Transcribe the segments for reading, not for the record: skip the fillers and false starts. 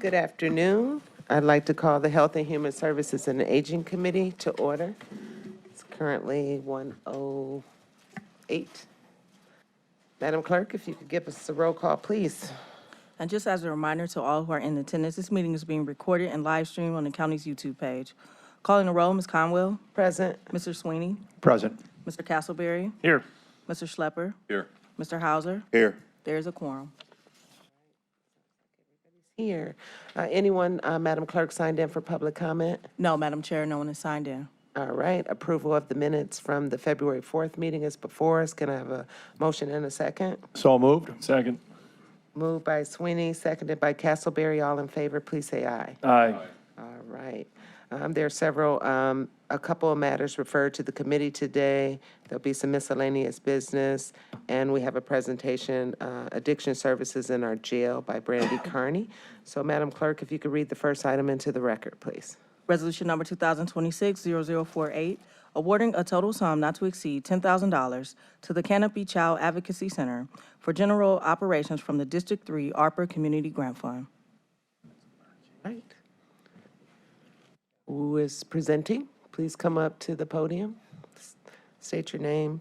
Good afternoon. I'd like to call the Health and Human Services and Aging Committee to order. It's currently 1:08. Madam Clerk, if you could give us a roll call, please. And just as a reminder to all who are in attendance, this meeting is being recorded and live streamed on the county's YouTube page. Calling the roll, Ms. Conwell, Present. Mr. Sweeney, Present. Mr. Castleberry, Here. Mr. Schlepper, Here. Mr. Hauser. Here. There is a quorum. Here. Anyone, Madam Clerk, signed in for public comment? No, Madam Chair, no one is signed in. All right. Approval of the minutes from the February 4th meeting is before us. Can I have a motion and a second? So moved. Second. Moved by Sweeney, seconded by Castleberry. All in favor, please say aye. Aye. All right. There are several, a couple of matters referred to the committee today. There'll be some miscellaneous business, and we have a presentation, Addiction Services in Our Jail by Brandy Carney. So, Madam Clerk, if you could read the first item into the record, please. Resolution number 2026-0048, awarding a total sum not to exceed $10,000 to the Canopy Child Advocacy Center for general operations from the District 3 ARPA Community Grant Fund. Right. Who is presenting? Please come up to the podium. State your name,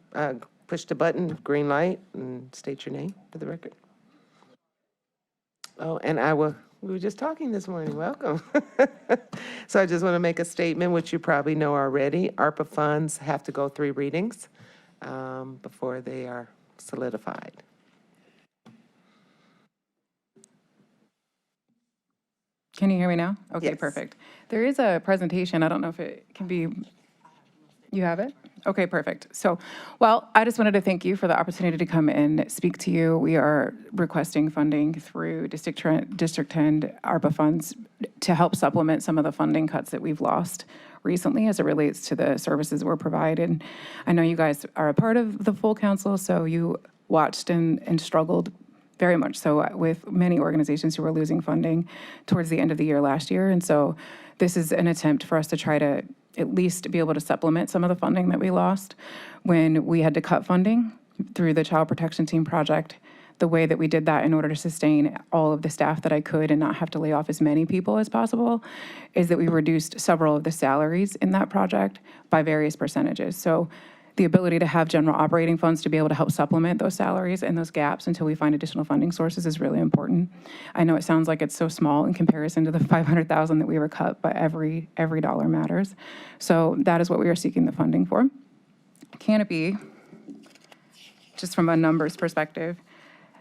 push the button, green light, and state your name for the record. Oh, and we were just talking this morning, welcome. So I just want to make a statement, which you probably know already. ARPA funds have to go 3 readings before they are solidified. Can you hear me now? Okay, Yes. perfect. There is a presentation. I don't know if it can be, you have it? Okay, perfect. So, well, I just wanted to thank you for the opportunity to come and speak to you. We are requesting funding through District 10 ARPA funds to help supplement some of the funding cuts that we've lost recently as it relates to the services we're provided. I know you guys are a part of the full council, so you watched and struggled very much so with many organizations who were losing funding towards the end of the year last year. And so this is an attempt for us to try to at least be able to supplement some of the funding that we lost when we had to cut funding through the Child Protection Team project. The way that we did that in order to sustain all of the staff that I could and not have to lay off as many people as possible is that we reduced several of the salaries in that project by various percentages. So the ability to have general operating funds to be able to help supplement those salaries and those gaps until we find additional funding sources is really important. I know it sounds like it's so small in comparison to the $500,000 that we were cut, but every dollar matters. So that is what we are seeking the funding for. Canopy, just from a numbers perspective,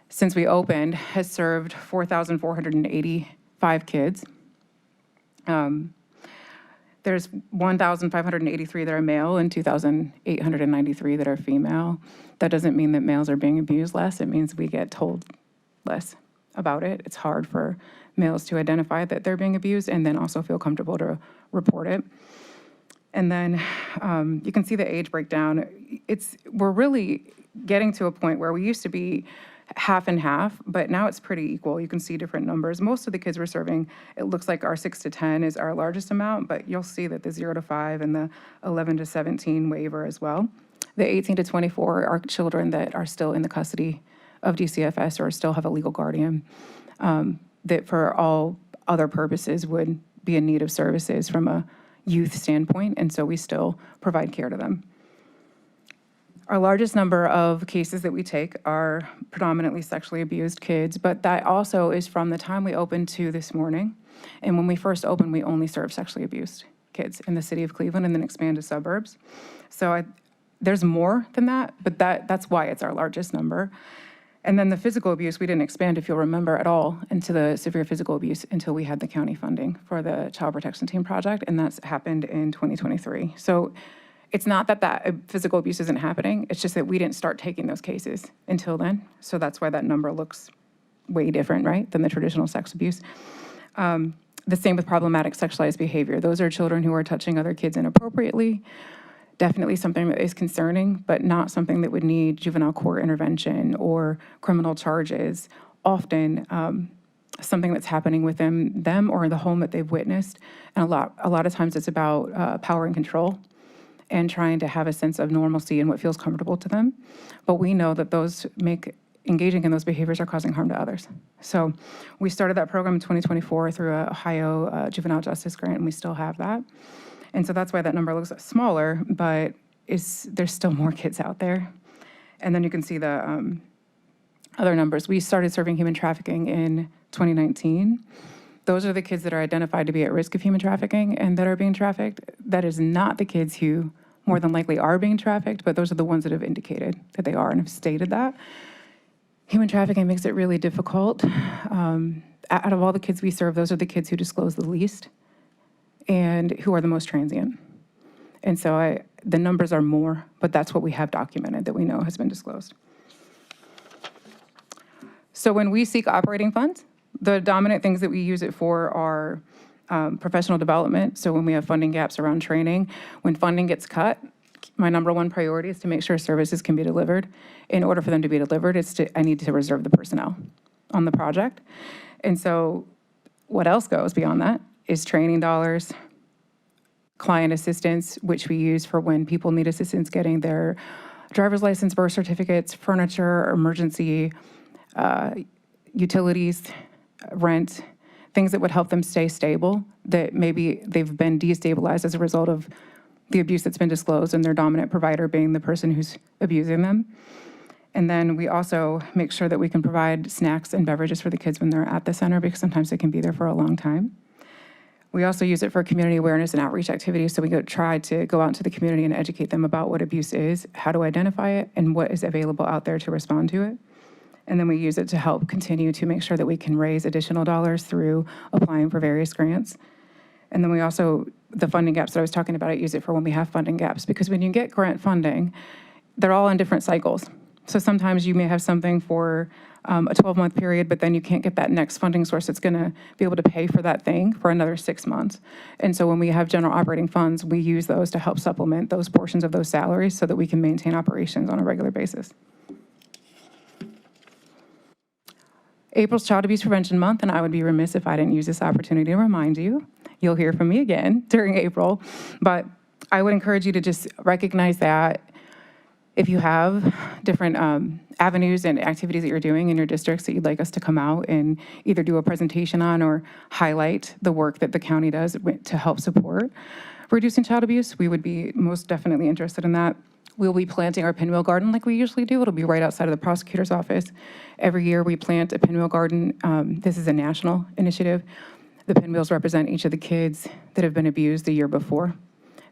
since we opened, has served 4,485 kids. There's 1,583 that are male and 2,893 that are female. That doesn't mean that males are being abused less. It means we get told less about it. It's hard for males to identify that they're being abused and then also feel comfortable to report it. And then you can see the age breakdown. We're really getting to a point where we used to be half and half, but now it's pretty equal. You can see different numbers. Most of the kids we're serving, it looks like our 6 to 10 is our largest amount, but you'll see that the 0 to 5 and the 11 to 17 waiver as well. The 18 to 24 are children that are still in the custody of DCFS or still have a legal guardian that for all other purposes would be in need of services from a youth standpoint, and so we still provide care to them. Our largest number of cases that we take are predominantly sexually abused kids, but that also is from the time we opened to this morning. And when we first opened, we only served sexually abused kids in the city of Cleveland and then expanded suburbs. So there's more than that, but that's why it's our largest number. And then the physical abuse, we didn't expand, if you'll remember, at all into the severe physical abuse until we had the county funding for the Child Protection Team project, and that's happened in 2023. So it's not that physical abuse isn't happening, it's just that we didn't start taking those cases until then. So that's why that number looks way different, right, than the traditional sex abuse. The same with problematic sexualized behavior. Those are children who are touching other kids inappropriately. Definitely something that is concerning, but not something that would need juvenile court intervention or criminal charges. Often something that's happening within them or in the home that they've witnessed. And a lot of times it's about power and control and trying to have a sense of normalcy and what feels comfortable to them. But we know that those make engaging in those behaviors are causing harm to others. So we started that program in 2024 through a Ohio Juvenile Justice Grant, and we still have that. And so that's why that number looks smaller, but there's still more kids out there. And then you can see the other numbers. We started serving human trafficking in 2019. Those are the kids that are identified to be at risk of human trafficking and that are being trafficked. That is not the kids who more than likely are being trafficked, but those are the ones that have indicated that they are and have stated that. Human trafficking makes it really difficult. Out of all the kids we serve, those are the kids who disclose the least and who are the most transient. And so the numbers are more, but that's what we have documented that we know has been disclosed. So when we seek operating funds, the dominant things that we use it for are professional development. So when we have funding gaps around training, when funding gets cut, my number one priority is to make sure services can be delivered. In order for them to be delivered, I need to reserve the personnel on the project. And so what else goes beyond that is training dollars, client assistance, which we use for when people need assistance getting their driver's license, birth certificates, furniture, emergency, utilities, rent, things that would help them stay stable, that maybe they've been destabilized as a result of the abuse that's been disclosed and their dominant provider being the person who's abusing them. And then we also make sure that we can provide snacks and beverages for the kids when they're at the center, because sometimes they can be there for a long time. We also use it for community awareness and outreach activities, so we try to go out into the community and educate them about what abuse is, how to identify it, and what is available out there to respond to it. And then we use it to help continue to make sure that we can raise additional dollars through applying for various grants. And then we also, the funding gaps that I was talking about, I use it for when we have funding gaps, because when you get grant funding, they're all in different cycles. So sometimes you may have something for a 12-month period, but then you can't get that next funding source that's gonna be able to pay for that thing for another 6 months. And so when we have general operating funds, we use those to help supplement those portions of those salaries so that we can maintain operations on a regular basis. April's Child Abuse Prevention Month, and I would be remiss if I didn't use this opportunity to remind you. You'll hear from me again during April, but I would encourage you to just recognize that if you have different avenues and activities that you're doing in your districts that you'd like us to come out and either do a presentation on or highlight the work that the county does to help support reducing child abuse, we would be most definitely interested in that. We'll be planting our pinwheel garden like we usually do. It'll be right outside of the prosecutor's office. Every year we plant a pinwheel garden. This is a national initiative. The pinwheels represent each of the kids that have been abused the year before.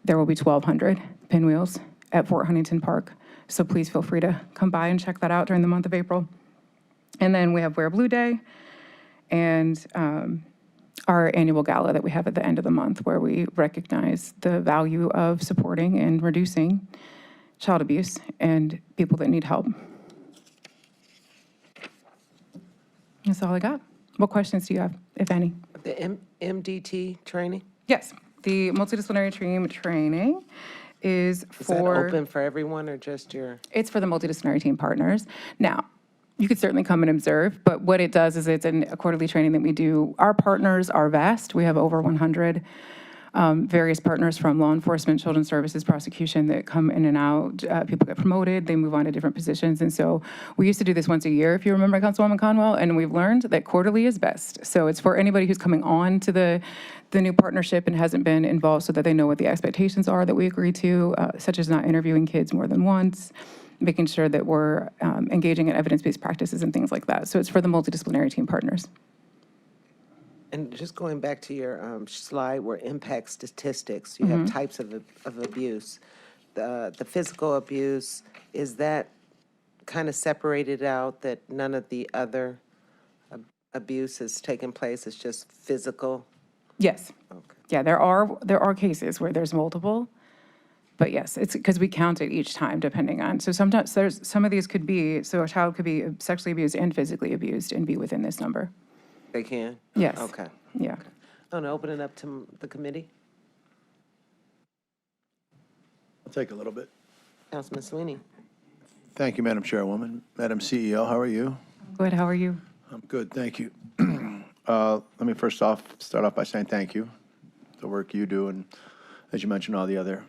There will be 1,200 pinwheels at Fort Huntington Park. So please feel free to come by and check that out during the month of April. And then we have Wear Blue Day and our annual gala that we have at the end of the month, where we recognize the value of supporting and reducing child abuse and people that need help. That's all I got. What questions do you have, if any? The MDT training, Yes, the multidisciplinary team training is is that for, open for everyone or just your? it's for the multidisciplinary team partners. Now, you could certainly come and observe, but what it does is it's a quarterly training that we do. Our partners are vast. We have over 100 various partners from law enforcement, children's services, prosecution that come in and out. People get promoted, they move on to different positions. And so we used to do this once a year, if you remember, Councilwoman Conwell, and we've learned that quarterly is best. So it's for anybody who's coming on to the new partnership and hasn't been involved, so that they know what the expectations are that we agree to, such as not interviewing kids more than once, making sure that we're engaging in evidence-based practices and things like that. So it's for the multidisciplinary team partners. And just going back to your slide where impact statistics, you have types of abuse. The physical abuse, is that kind of separated out, that none of the other abuse has taken place, it's just physical? Yes. Okay. Yeah, there are cases where there's multiple, but yes, it's because we count it each time depending on. So sometimes some of these could be, so a child could be sexually abused and physically abused and be within this number. They can? Yes. Okay. Yeah. I'm going to open it up to the committee. I'll take a little bit. Councilman Sweeney. Thank you, Madam Chairwoman. Madam CEO, how are you? Good, how are you? I'm good, thank you. Let me first off start off by saying thank you. The work you do, and as you mentioned, all the other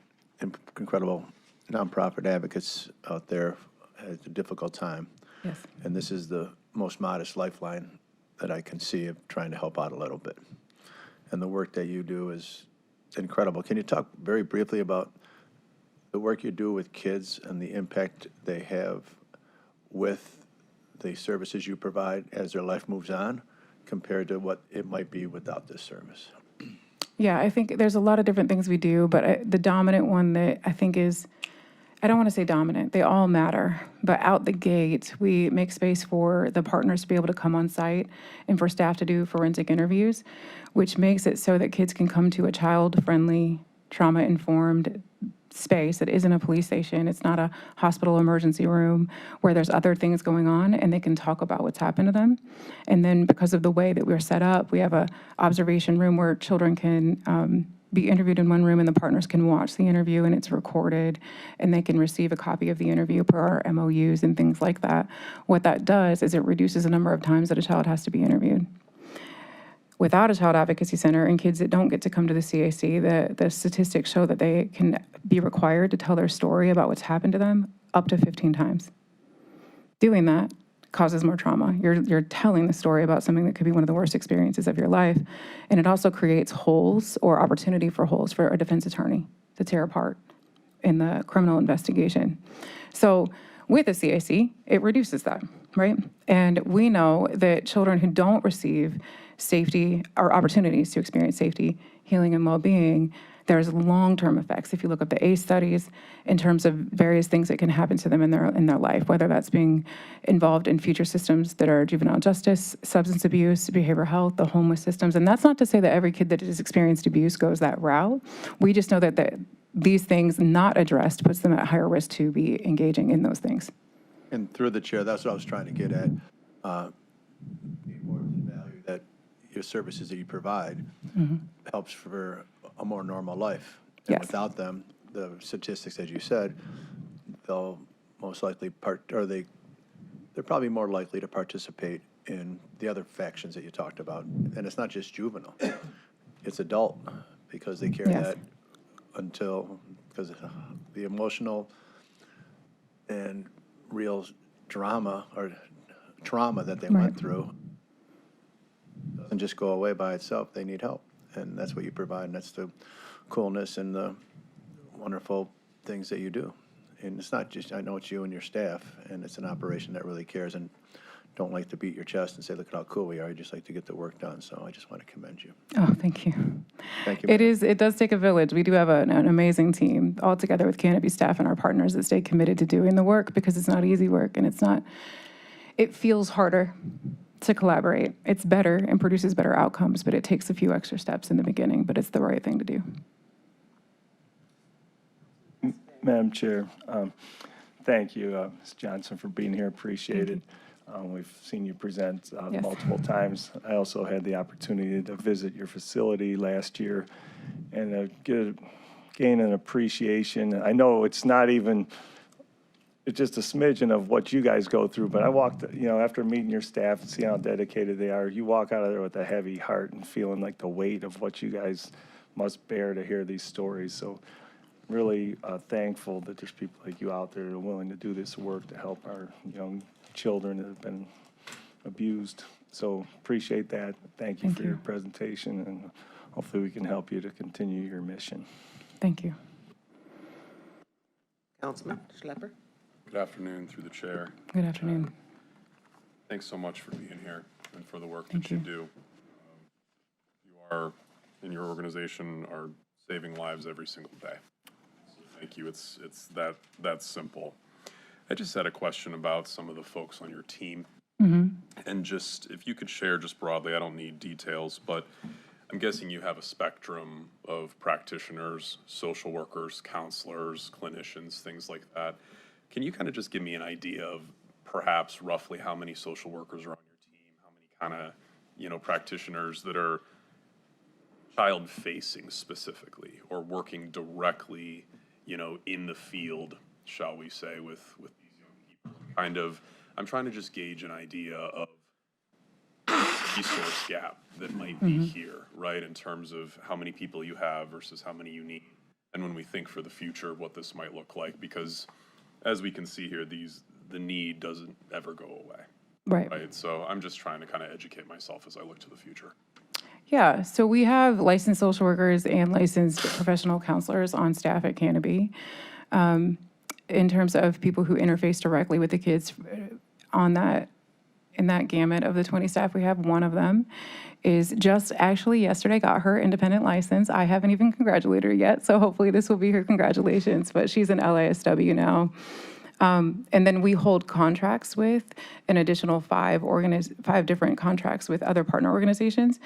incredible nonprofit advocates out there at a difficult time. Yes. And this is the most modest lifeline that I can see of trying to help out a little bit. And the work that you do is incredible. Can you talk very briefly about the work you do with kids and the impact they have with the services you provide as their life moves on compared to what it might be without this service? Yeah, I think there's a lot of different things we do, but the dominant one that I think is, I don't want to say dominant, they all matter, but out the gate, we make space for the partners to be able to come on site and for staff to do forensic interviews, which makes it so that kids can come to a child-friendly, trauma-informed space that isn't a police station. It's not a hospital emergency room where there's other things going on, and they can talk about what's happened to them. And then because of the way that we're set up, we have a observation room where children can be interviewed in one room, and the partners can watch the interview, and it's recorded, and they can receive a copy of the interview per our MOUs and things like that. What that does is it reduces the number of times that a child has to be interviewed. Without a child advocacy center and kids that don't get to come to the CAC, the statistics show that they can be required to tell their story about what's happened to them up to 15 times. Doing that causes more trauma. You're telling the story about something that could be one of the worst experiences of your life, and it also creates holes or opportunity for holes for a defense attorney to tear apart in the criminal investigation. So with a CAC, it reduces that, right? And we know that children who don't receive safety or opportunities to experience safety, healing, and well-being, there's long-term effects. If you look at the ACE studies in terms of various things that can happen to them in their life, whether that's being involved in future systems that are juvenile justice, substance abuse, behavioral health, the homeless systems. And that's not to say that every kid that has experienced abuse goes that route. We just know that these things not addressed puts them at higher risk to be engaging in those things. And through the chair, that's what I was trying to get at. The important value that your services that you provide helps for a more normal life. And Yes. without them, the statistics, as you said, they'll most likely they're probably more likely to participate in the other factions that you talked about. And it's not just juvenile, it's adult, because they carry Yes. that because the emotional and real drama or trauma that they went Right. through doesn't just go away by itself. They need help. And that's what you provide. And that's the coolness and the wonderful things that you do. And it's not just, I know it's you and your staff, and it's an operation that really cares and don't like to beat your chest and say, look at how cool we are. You just like to get the work done. So I just want to commend you. Oh, thank you. Thank you. It does take a village. We do have an amazing team, all together with Canopy staff and our partners that stay committed to doing the work, because it's not easy work, and it feels harder to collaborate. It's better and produces better outcomes, but it takes a few extra steps in the beginning, but it's the right thing to do. Madam Chair, thank you, Ms. Johnson, for being here. Appreciate it. We've seen you present Yes. multiple times. I also had the opportunity to visit your facility last year and gain an appreciation. I know it's not even, it's just a smidgen of what you guys go through, but I walked, after meeting your staff and seeing how dedicated they are, you walk out of there with a heavy heart and feeling like the weight of what you guys must bear to hear these stories. So really thankful that there's people like you out there that are willing to do this work to help our young children that have been abused. So appreciate that. Thank you Thank for you. your presentation, and hopefully we can help you to continue your mission. Thank you. Councilman Schlepper? Good afternoon, through the chair. Good afternoon. Thanks so much for being here and for the work Thank that you you. do. You are, in your organization, are saving lives every single day. So thank you. It's that simple. I just had a question about some of the folks on your team. And just, if you could share just broadly, I don't need details, but I'm guessing you have a spectrum of practitioners, social workers, counselors, clinicians, things like that. Can you kind of just give me an idea of perhaps roughly how many social workers are on your team, how many kind of, practitioners that are child-facing specifically or working directly, in the field, shall we say, with these young people? I'm trying to just gauge an idea of the resource gap that might be here, right, in terms of how many people you have versus how many you need, and when we think for the future what this might look like, because as we can see here, the need doesn't ever go away, Right. right? So I'm just trying to kind of educate myself as I look to the future. Yeah, so we have licensed social workers and licensed professional counselors on staff at Canopy. In terms of people who interface directly with the kids on that, in that gamut of the 20 staff we have, one of them is just actually yesterday got her independent license. I haven't even congratulated her yet, so hopefully this will be her congratulations, but she's an LISW now. And then we hold contracts with an additional five different contracts with other partner organizations,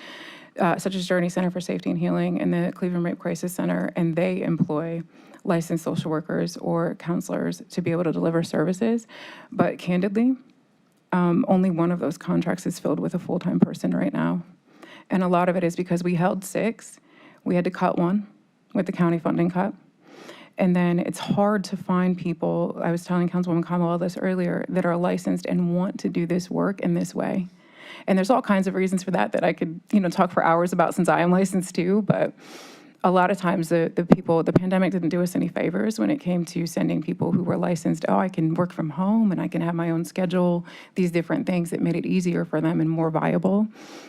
such as Journey Center for Safety and Healing and the Cleveland Rape Crisis Center, and they employ licensed social workers or counselors to be able to deliver services. But candidly, only one of those contracts is filled with a full-time person right now. And a lot of it is because we held 6. We had to cut one with the county funding cut. And then it's hard to find people, I was telling Councilwoman Kamala this earlier, that are licensed and want to do this work in this way. And there's all kinds of reasons for that I could, talk for hours about since I am licensed too, but a lot of times the pandemic didn't do us any favors when it came to sending people who were licensed, oh, I can work from home and I can have my own schedule, these different things that made it easier for them and more viable.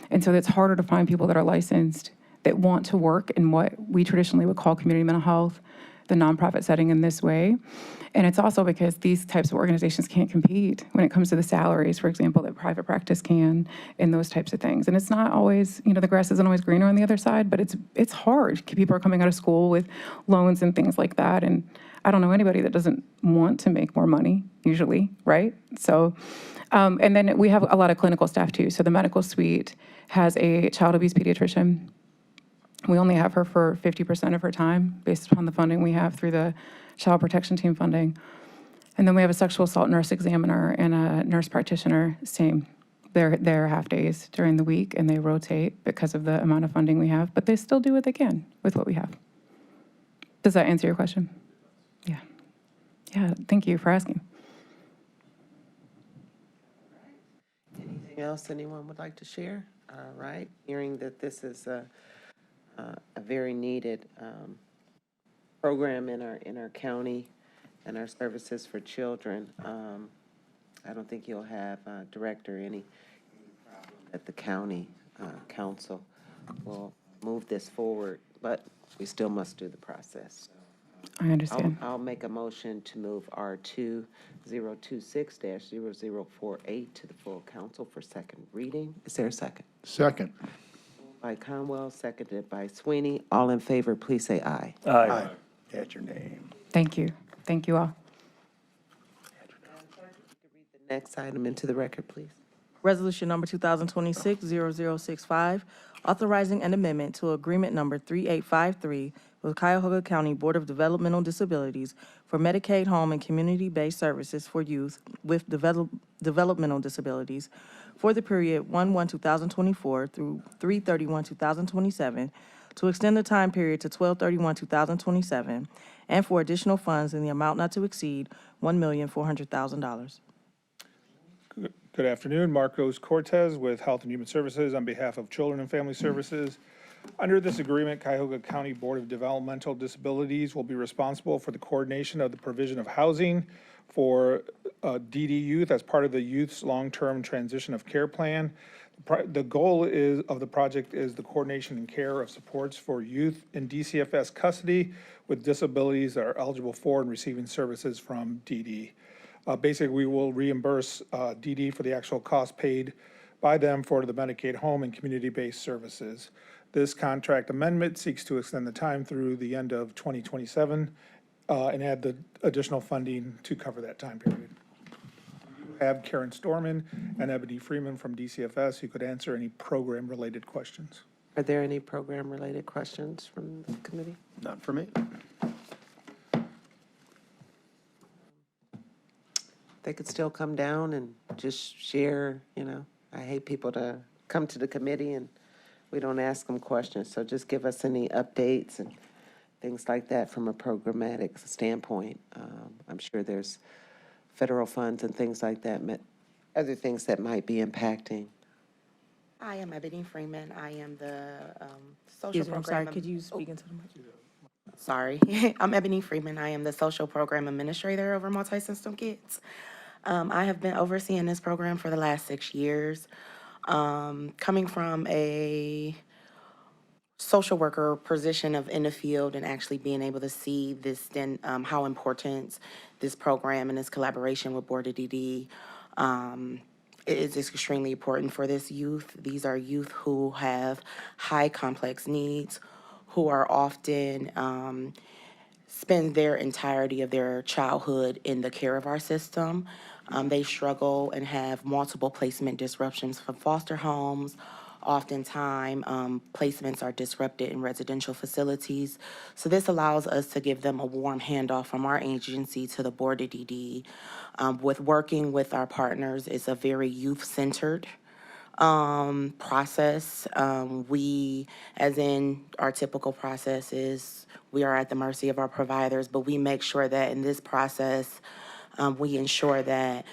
And so it's harder to find people that are licensed that want to work in what we traditionally would call community mental health, the nonprofit setting in this way. And it's also because these types of organizations can't compete when it comes to the salaries, for example, that private practice can, and those types of things. And it's not always, the grass isn't always greener on the other side, but it's hard. People are coming out of school with loans and things like that. And I don't know anybody that doesn't want to make more money, usually, right? So, and then we have a lot of clinical staff too. So the medical suite has a child abuse pediatrician. We only have her for 50% of her time based upon the funding we have through the Child Protection Team funding. And then we have a sexual assault nurse examiner and a nurse practitioner, same. They're half days during the week and they rotate because of the amount of funding we have, but they still do what they can with what we have. Does that answer your question? Yeah. Yeah, thank you for asking. Anything else anyone would like to share? All right, hearing that this is a very needed program in our county and our services for children. I don't think you'll have, Director, any problem that the county council will move this forward, but we still must do the process. I understand. I'll make a motion to move R2026-0048 to the full council for second reading. Is there a second? Second. By Conwell, seconded by Sweeney. All in favor, please say aye. Aye. Add your name. Thank you. Thank you all. The next item into the record, please. Resolution number 2026-0065, authorizing an amendment to agreement number 3853 with Cuyahoga County Board of Developmental Disabilities for Medicaid home and community-based services for youth with developmental disabilities for the period 1/1/2024 through 3/31/2027, to extend the time period to 12/31/2027, and for additional funds in the amount not to exceed $1,400,000. Good afternoon, Marcos Cortez with Health and Human Services on behalf of Children and Family Services. Under this agreement, Cuyahoga County Board of Developmental Disabilities will be responsible for the coordination of the provision of housing for DD youth as part of the Youth's Long-Term Transition of Care Plan. The goal of the project is the coordination and care of supports for youth in DCFS custody with disabilities that are eligible for and receiving services from DD. Basically, we will reimburse DD for the actual cost paid by them for the Medicaid home and community-based services. This contract amendment seeks to extend the time through the end of 2027 and add the additional funding to cover that time period. We have Karen Storman and Ebony Freeman from DCFS who could answer any program-related questions. Are there any program-related questions from the committee? Not for me. They could still come down and just share, I hate people to come to the committee and we don't ask them questions. So just give us any updates and things like that from a programmatic standpoint. I'm sure there's federal funds and things like that, other things that might be impacting. I am Ebony Freeman. I am the social Excuse me, I'm sorry, program. could you speak into the mic? Sorry, I'm Ebony Freeman. I am the social program administrator over Multi-System Kids. I have been overseeing this program for the last 6 years. Coming from a social worker position of in the field and actually being able to see this, then how important this program and this collaboration with Board of DD it is extremely important for this youth. These are youth who have high complex needs, who are often spend their entirety of their childhood in the care of our system. They struggle and have multiple placement disruptions from foster homes. Oftentimes, placements are disrupted in residential facilities. So this allows us to give them a warm handoff from our agency to the Board of DD. With working with our partners, it's a very youth-centered process. We, as in our typical process is, we are at the mercy of our providers, but we make sure that in this process, we ensure that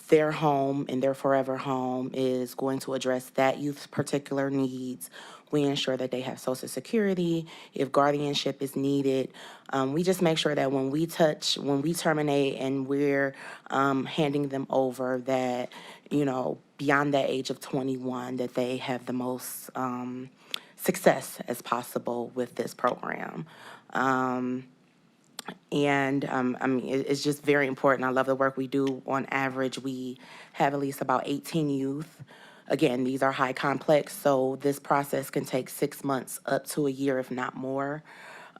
their home and their forever home is going to address that youth's particular needs. We ensure that they have Social Security, if guardianship is needed. We just make sure that when we terminate and we're handing them over, that, beyond that age of 21, that they have the most success as possible with this program. It's just very important. I love the work we do. On average, we have at least about 18 youth. Again, these are high complex, so this process can take 6 months up to a year, if not more.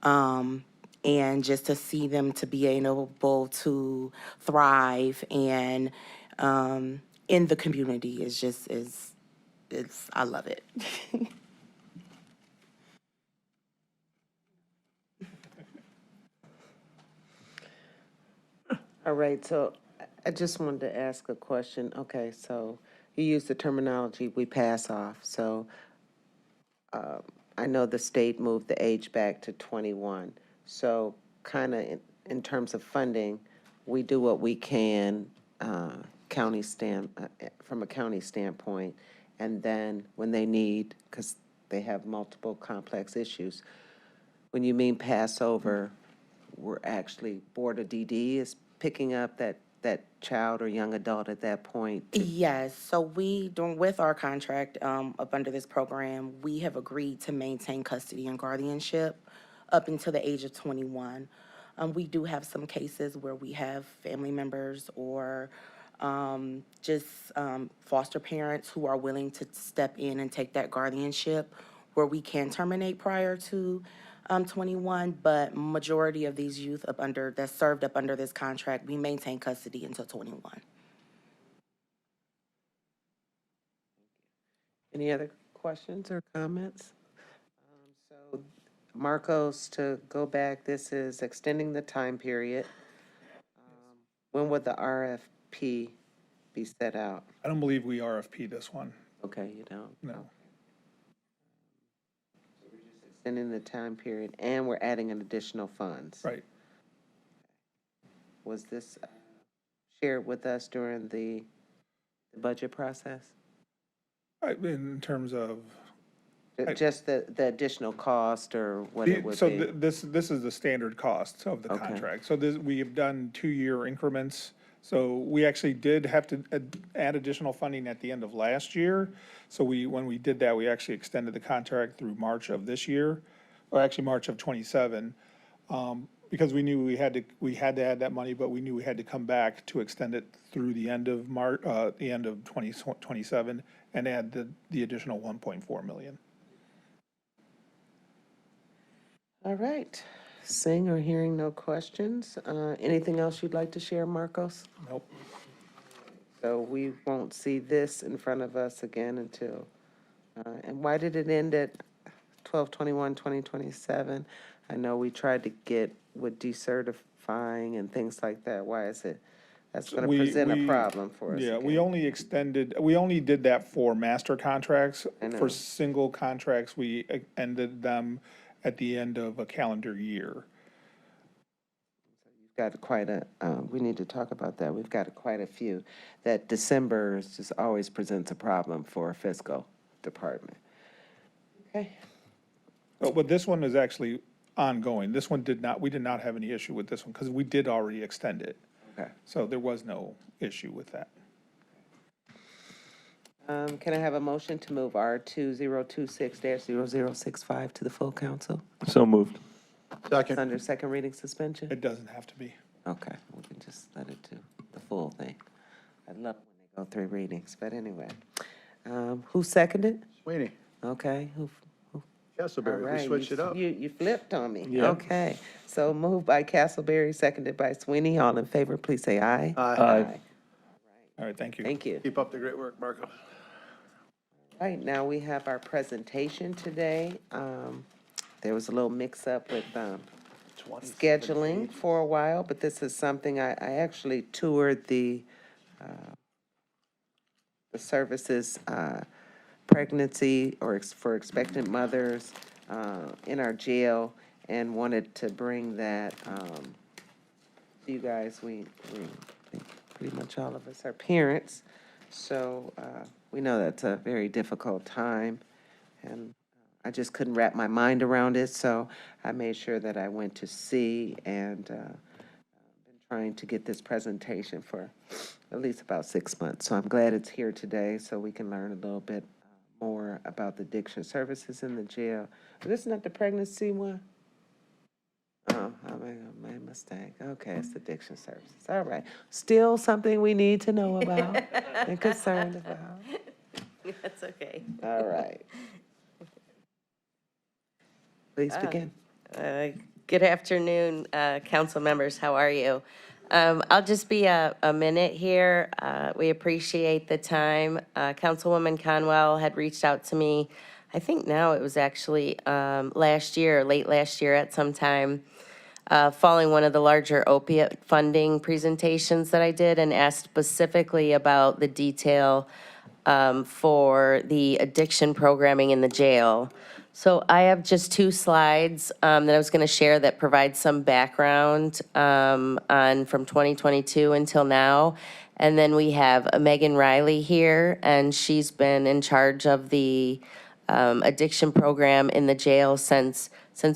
And just to see them to be able to thrive and in the community I love it. All right, so I just wanted to ask a question. Okay, so you use the terminology "we pass off." So I know the state moved the age back to 21. So kind of in terms of funding, we do what we can, from a county standpoint. And then when they need, because they have multiple complex issues, when you mean Passover, we're actually, Board of DD is picking up that child or young adult at that point? Yes, so with our contract up under this program, we have agreed to maintain custody and guardianship up until the age of 21. We do have some cases where we have family members or just foster parents who are willing to step in and take that guardianship, where we can terminate prior to 21, but majority of these youth that's served up under this contract, we maintain custody until 21. Any other questions or comments? So Marcos, to go back, this is extending the time period. When would the RFP be set out? I don't believe we RFP this one. Okay, you don't? No. Extending the time period, and we're adding an additional funds. Right. Was this shared with us during the budget process? In terms of, Just the additional cost or what it would so be? this is the standard cost of the Okay. contract. So we have done 2-year increments. So we actually did have to add additional funding at the end of last year. So when we did that, we actually extended the contract through March of this year, or actually March of '27, because we knew we had to add that money, but we knew we had to come back to extend it through the end of the end of 2027 and add the additional 1.4 million. All right. Seeing or hearing no questions. Anything else you'd like to share, Marcos? Nope. So we won't see this in front of us again until, and why did it end at 12/21/2027? I know we tried to get with decertifying and things like that. Why is it? That's going to present a problem for us. Yeah, we again. only did that for master contracts. I know. For single contracts, we ended them at the end of a calendar year. Got quite a, we need to talk about that. We've got quite a few. That December just always presents a problem for a fiscal department. Okay. But this one is actually ongoing. This one we did not have any issue with this one because we did already extend it. Okay. So there was no issue with that. Can I have a motion to move R 2026-0065 to the full council? So moved. It's Second. under second reading suspension? It doesn't have to be. Okay, we can just let it do the full thing. I love when they go 3 readings, but anyway. Who seconded? Sweeney, Okay, who? All Castleberry, we right, switched it up. You flipped on me. Yeah. Okay, so moved by Castleberry, seconded by Sweeney. All in favor, please say aye. Aye. All right, thank you. Thank you. Keep up the great work, Marco. Right, now we have our presentation today. There was a little mix-up with scheduling for a while, but this is something, I actually toured the services, pregnancy or for expectant mothers in our jail, and wanted to bring that to you guys. We think pretty much all of us are parents, so we know that's a very difficult time, and I just couldn't wrap my mind around it, so I made sure that I went to see and been trying to get this presentation for at least about 6 months. So I'm glad it's here today so we can learn a little bit more about the addiction services in the jail. This is not the pregnancy one? Oh, I made a mistake. Okay, it's addiction services. All right. Still something we need to know about and concerned about. That's okay. All right. Please begin. Good afternoon, council members. How are you? I'll just be a minute here. We appreciate the time. Councilwoman Conwell had reached out to me, I think now it was actually last year, late last year at some time, following one of the larger opiate funding presentations that I did, and asked specifically about the detail for the addiction programming in the jail. So I have just 2 slides that I was going to share that provide some background on from 2022 until now. And then we have Megan Riley here, and she's been in charge of the addiction program in the jail since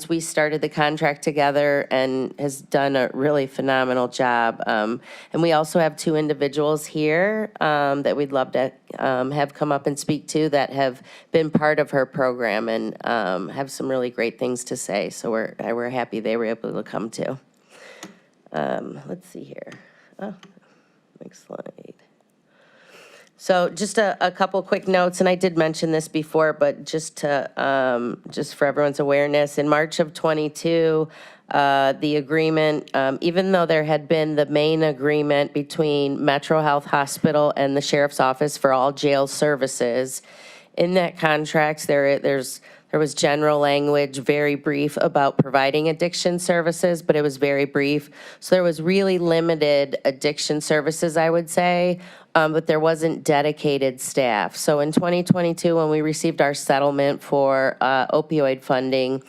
we started the contract together, and has done a really phenomenal job. And we also have 2 individuals here that we'd love to have come up and speak to that have been part of her program and have some really great things to say. So we're happy they were able to come too. Let's see here. Oh, next slide. So just a couple quick notes, and I did mention this before, but just for everyone's awareness, in March of '22, the agreement, even though there had been the main agreement between Metro Health Hospital and the Sheriff's Office for all jail services, in that contract, there was general language, very brief, about providing addiction services, but it was very brief. So there was really limited addiction services, I would say, but there wasn't dedicated staff. So in 2022, when we received our settlement for opioid funding,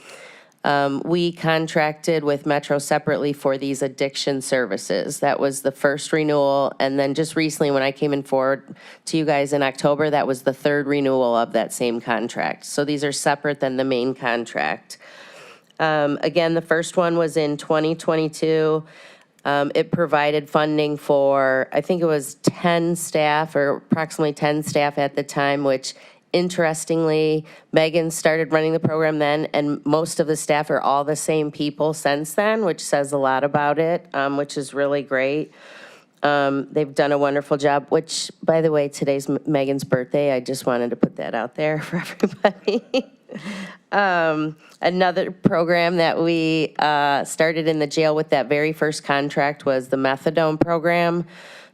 we contracted with Metro separately for these addiction services. That was the first renewal, and then just recently, when I came in forward to you guys in October, that was the 3rd renewal of that same contract. So these are separate than the main contract. Again, the first one was in 2022. It provided funding for, I think it was 10 staff, or approximately 10 staff at the time, which interestingly, Megan started running the program then, and most of the staff are all the same people since then, which says a lot about it, which is really great. They've done a wonderful job, which, by the way, today's Megan's birthday. I just wanted to put that out there for everybody. Another program that we started in the jail with that very first contract was the methadone program.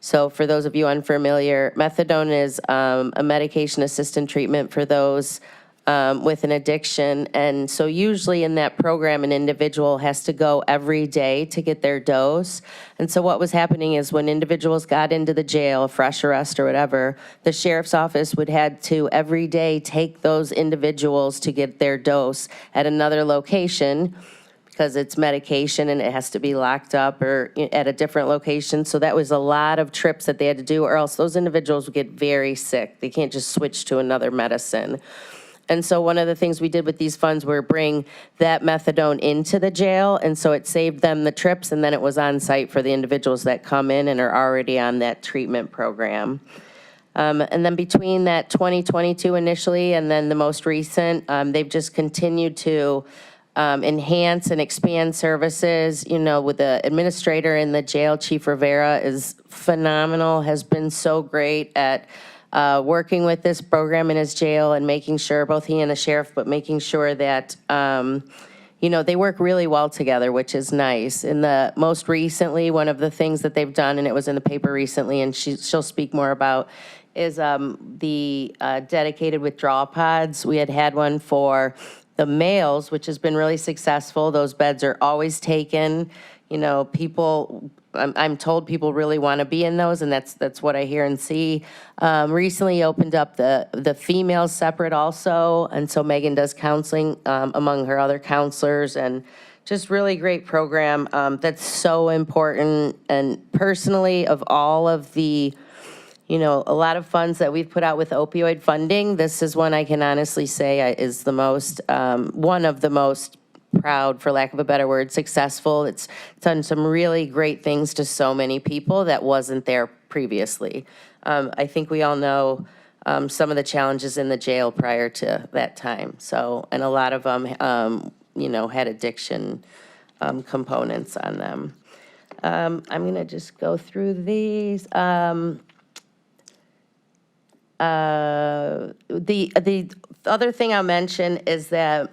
So for those of you unfamiliar, methadone is a medication-assisted treatment for those with an addiction. And so usually in that program, an individual has to go every day to get their dose. And so what was happening is when individuals got into the jail, fresh arrest or whatever, the sheriff's office would have to every day take those individuals to get their dose at another location, because it's medication and it has to be locked up or at a different location. So that was a lot of trips that they had to do, or else those individuals would get very sick. They can't just switch to another medicine. And so one of the things we did with these funds were bring that methadone into the jail, and so it saved them the trips, and then it was on site for the individuals that come in and are already on that treatment program. And then between that 2022 initially and then the most recent, they've just continued to enhance and expand services. You know, with the administrator in the jail, Chief Rivera is phenomenal, has been so great at working with this program in his jail and making sure, both he and the sheriff, but making sure that, you know, they work really well together, which is nice. In the most recently, one of the things that they've done, and it was in the paper recently, and she'll speak more about, is the dedicated withdrawal pods. We had one for the males, which has been really successful. Those beds are always taken. You know, people, I'm told people really want to be in those, and that's what I hear and see. Recently opened up the females separate also, and so Megan does counseling among her other counselors, and just really great program that's so important. And personally, of all of the, you know, a lot of funds that we've put out with opioid funding, this is one I can honestly say is the most, one of the most proud, for lack of a better word, successful. It's done some really great things to so many people that wasn't there previously. I think we all know some of the challenges in the jail prior to that time. So, and a lot of them, you know, had addiction components on them. I'm going to just go through these. The other thing I'll mention is that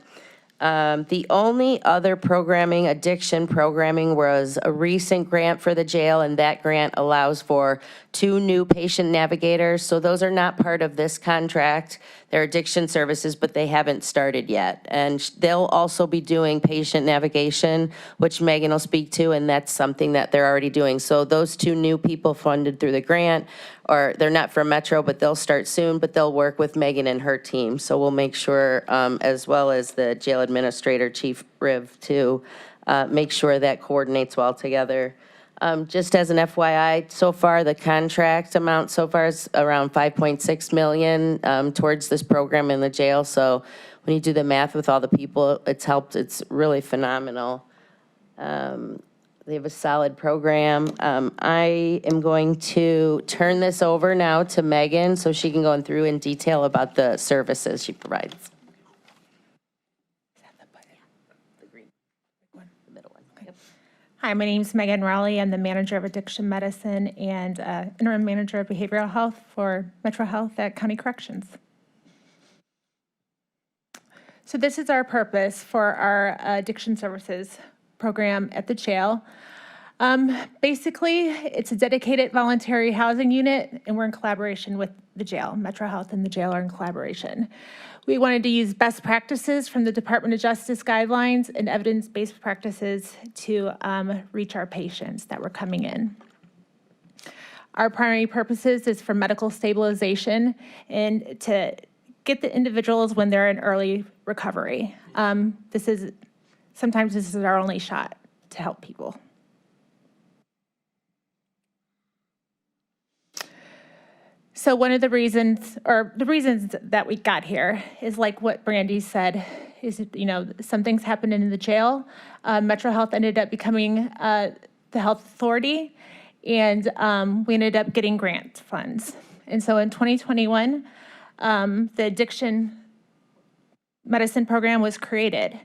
the only other programming, addiction programming, was a recent grant for the jail, and that grant allows for 2 new patient navigators. So those are not part of this contract. They're addiction services, but they haven't started yet. And they'll also be doing patient navigation, which Megan will speak to, and that's something that they're already doing. So those 2 new people funded through the grant, or they're not from Metro, but they'll start soon, but they'll work with Megan and her team. So we'll make sure, as well as the jail administrator, Chief Riv, to make sure that coordinates well together. Just as an FYI, so far, the contract amount so far is around $5.6 million towards this program in the jail. So when you do the math with all the people it's helped, it's really phenomenal. They have a solid program. I am going to turn this over now to Megan so she can go through in detail about the services she provides. Hi, my name is Megan Raleigh. I'm the manager of addiction medicine and interim manager of behavioral health for Metro Health at County Corrections. So this is our purpose for our addiction services program at the jail. Basically, it's a dedicated voluntary housing unit, and we're in collaboration with the jail. Metro Health and the jail are in collaboration. We wanted to use best practices from the Department of Justice guidelines and evidence-based practices to reach our patients that were coming in. Our primary purposes is for medical stabilization and to get the individuals when they're in early recovery. Sometimes this is our only shot to help people. So one of the reasons, or the reasons that we got here is like what Brandy said, is, you know, some things happened in the jail. Metro Health ended up becoming the health authority, and we ended up getting grant funds. And so in 2021, the addiction medicine program was created.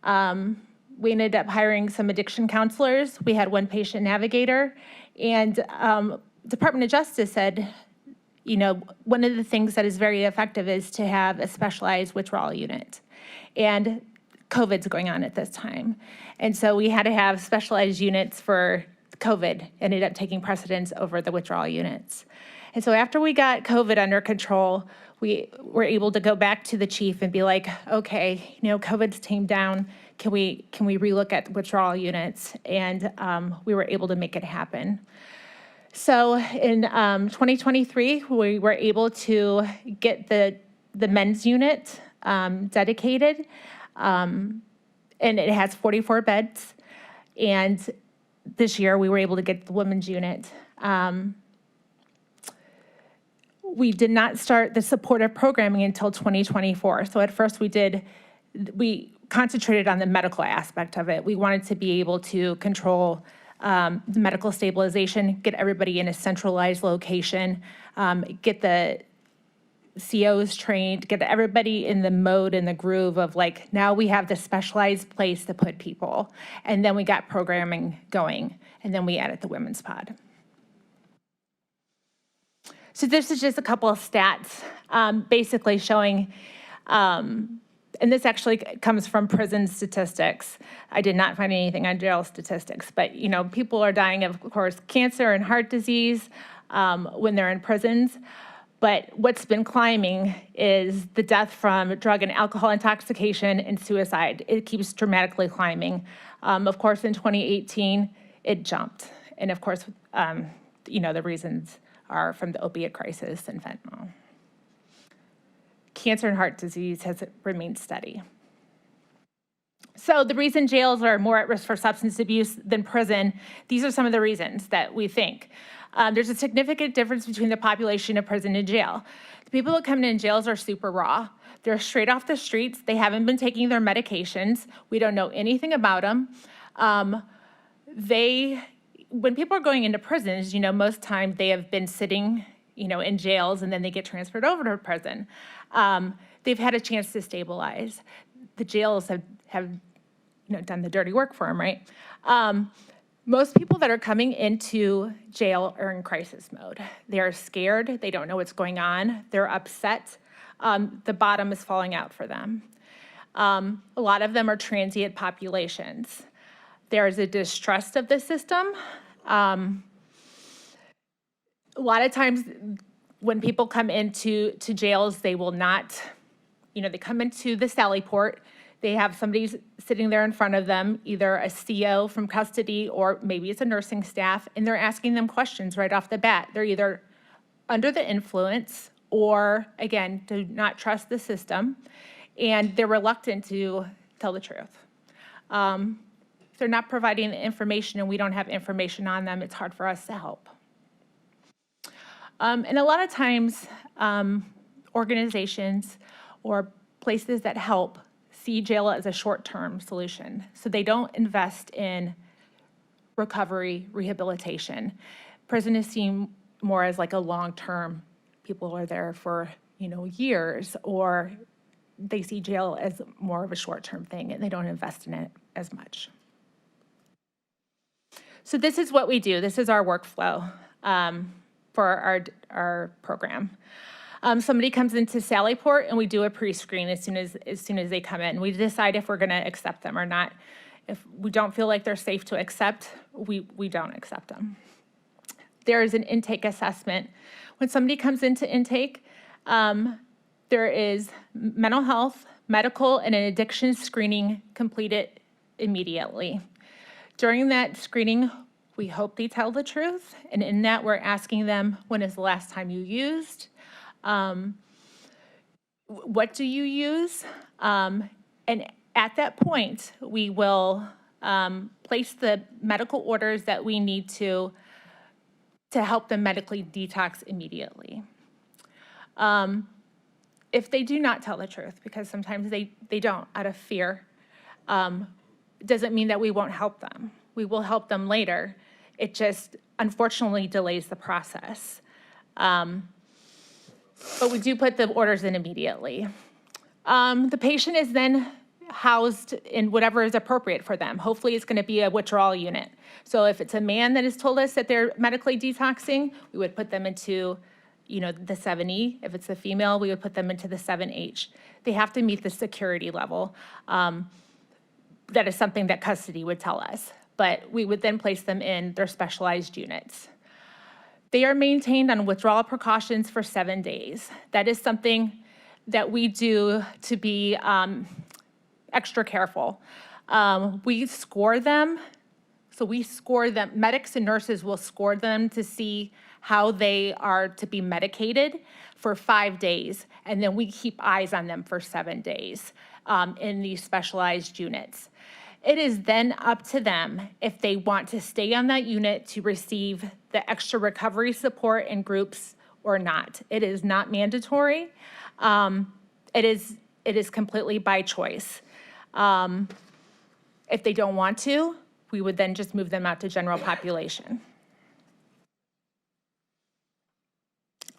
We ended up hiring some addiction counselors. We had 1 patient navigator, and Department of Justice said, you know, one of the things that is very effective is to have a specialized withdrawal unit. And COVID's going on at this time. And so we had to have specialized units for COVID, ended up taking precedence over the withdrawal units. And so after we got COVID under control, we were able to go back to the chief and be like, okay, you know, COVID's tamed down. Can we relook at withdrawal units? And we were able to make it happen. So in 2023, we were able to get the men's unit dedicated, and it has 44 beds. And this year, we were able to get the women's unit. we did not start the supportive programming until 2024. So at first we concentrated on the medical aspect of it. We wanted to be able to control the medical stabilization, get everybody in a centralized location, get the COs trained, get everybody in the mode and the groove of like, now we have this specialized place to put people. And then we got programming going, and then we added the women's pod. So this is just a couple of stats, basically showing, and this actually comes from prison statistics. I did not find anything on jail statistics, but people are dying of course, cancer and heart disease when they're in prisons. But what's been climbing is the death from drug and alcohol intoxication and suicide. It keeps dramatically climbing. Of course, in 2018, it jumped. And of course, the reasons are from the opiate crisis and fentanyl. Cancer and heart disease has remained steady. So the reason jails are more at risk for substance abuse than prison, these are some of the reasons that we think. There's a significant difference between the population of prison and jail. The people that come in jails are super raw. They're straight off the streets. They haven't been taking their medications. We don't know anything about them. When people are going into prisons, most times they have been sitting, in jails, and then they get transferred over to prison. They've had a chance to stabilize. The jails have done the dirty work for them, right? Most people that are coming into jail are in crisis mode. They're scared. They don't know what's going on. They're upset. The bottom is falling out for them. A lot of them are transient populations. There's a distrust of the system. A lot of times when people come into jails, they will not, they come into the Sally Port. They have somebody sitting there in front of them, either a CO from custody or maybe it's a nursing staff, and they're asking them questions right off the bat. They're either under the influence or, again, do not trust the system, and they're reluctant to tell the truth. If they're not providing the information and we don't have information on them, it's hard for us to help. And a lot of times, organizations or places that help see jail as a short-term solution. So they don't invest in recovery, rehabilitation. Prison is seen more as like a long-term, people are there for, years, or they see jail as more of a short-term thing and they don't invest in it as much. So this is what we do. This is our workflow for our program. Somebody comes into Sallyport and we do a pre-screen as soon as they come in. We decide if we're going to accept them or not. If we don't feel like they're safe to accept, we don't accept them. There is an intake assessment. When somebody comes into intake, there is mental health, medical, and an addiction screening completed immediately. During that screening, we hope they tell the truth, and in that we're asking them, when is the last time you used? What do you use? And at that point, we will place the medical orders that we need to help them medically detox immediately. If they do not tell the truth, because sometimes they don't out of fear, doesn't mean that we won't help them. We will help them later. It just unfortunately delays the process. But we do put the orders in immediately. The patient is then housed in whatever is appropriate for them. Hopefully it's going to be a withdrawal unit. So if it's a man that has told us that they're medically detoxing, we would put them into, the 7E. If it's a female, we would put them into the 7H. They have to meet the security level. That is something that custody would tell us. But we would then place them in their specialized units. They are maintained on withdrawal precautions for 7 days. That is something that we do to be extra careful. We score them. So we score them. Medics and nurses will score them to see how they are to be medicated for 5 days. And then we keep eyes on them for 7 days in these specialized units. It is then up to them if they want to stay on that unit to receive the extra recovery support in groups or not. It is not mandatory. It is completely by choice. If they don't want to, we would then just move them out to general population.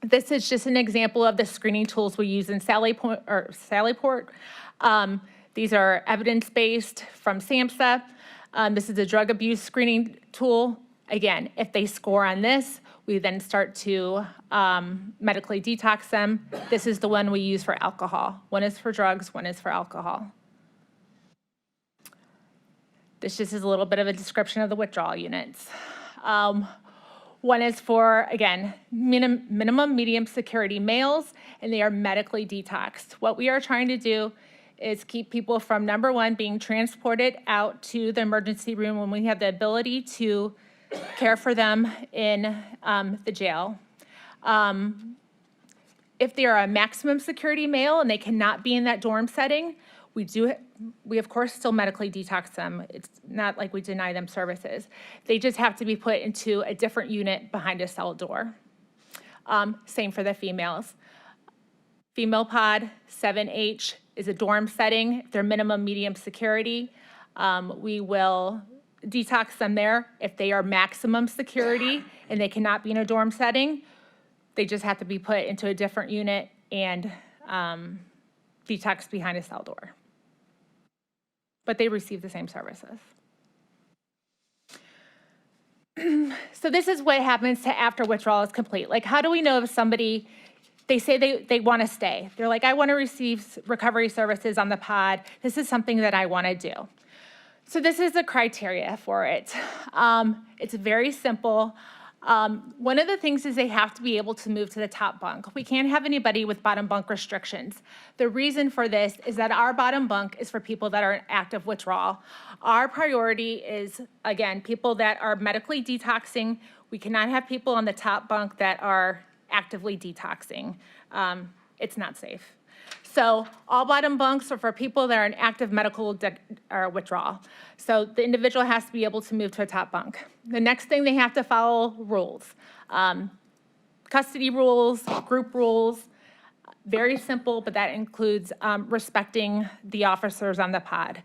This is just an example of the screening tools we use in Sallyport. These are evidence-based from SAMHSA. This is a drug abuse screening tool. Again, if they score on this, we then start to medically detox them. This is the one we use for alcohol. One is for drugs, one is for alcohol. This just is a little bit of a description of the withdrawal units. One is for, again, minimum medium security males, and they are medically detoxed. What we are trying to do is keep people from, number one, being transported out to the emergency room when we have the ability to care for them in the jail. If they are a maximum security male and they cannot be in that dorm setting, we of course still medically detox them. It's not like we deny them services. They just have to be put into a different unit behind a cell door. Same for the females. Female pod, 7H, is a dorm setting. They're minimum medium security. We will detox them there. If they are maximum security and they cannot be in a dorm setting, they just have to be put into a different unit and detox behind a cell door. But they receive the same services. So this is what happens to after withdrawal is complete. Like, how do we know if somebody, they say they want to stay. They're like, I want to receive recovery services on the pod. This is something that I want to do. So this is the criteria for it. It's very simple. One of the things is they have to be able to move to the top bunk. We can't have anybody with bottom bunk restrictions. The reason for this is that our bottom bunk is for people that are in active withdrawal. Our priority is, again, people that are medically detoxing. We cannot have people on the top bunk that are actively detoxing. It's not safe. So all bottom bunks are for people that are in active medical withdrawal. So the individual has to be able to move to a top bunk. The next thing, they have to follow rules. Custody rules, group rules, very simple, but that includes respecting the officers on the pod.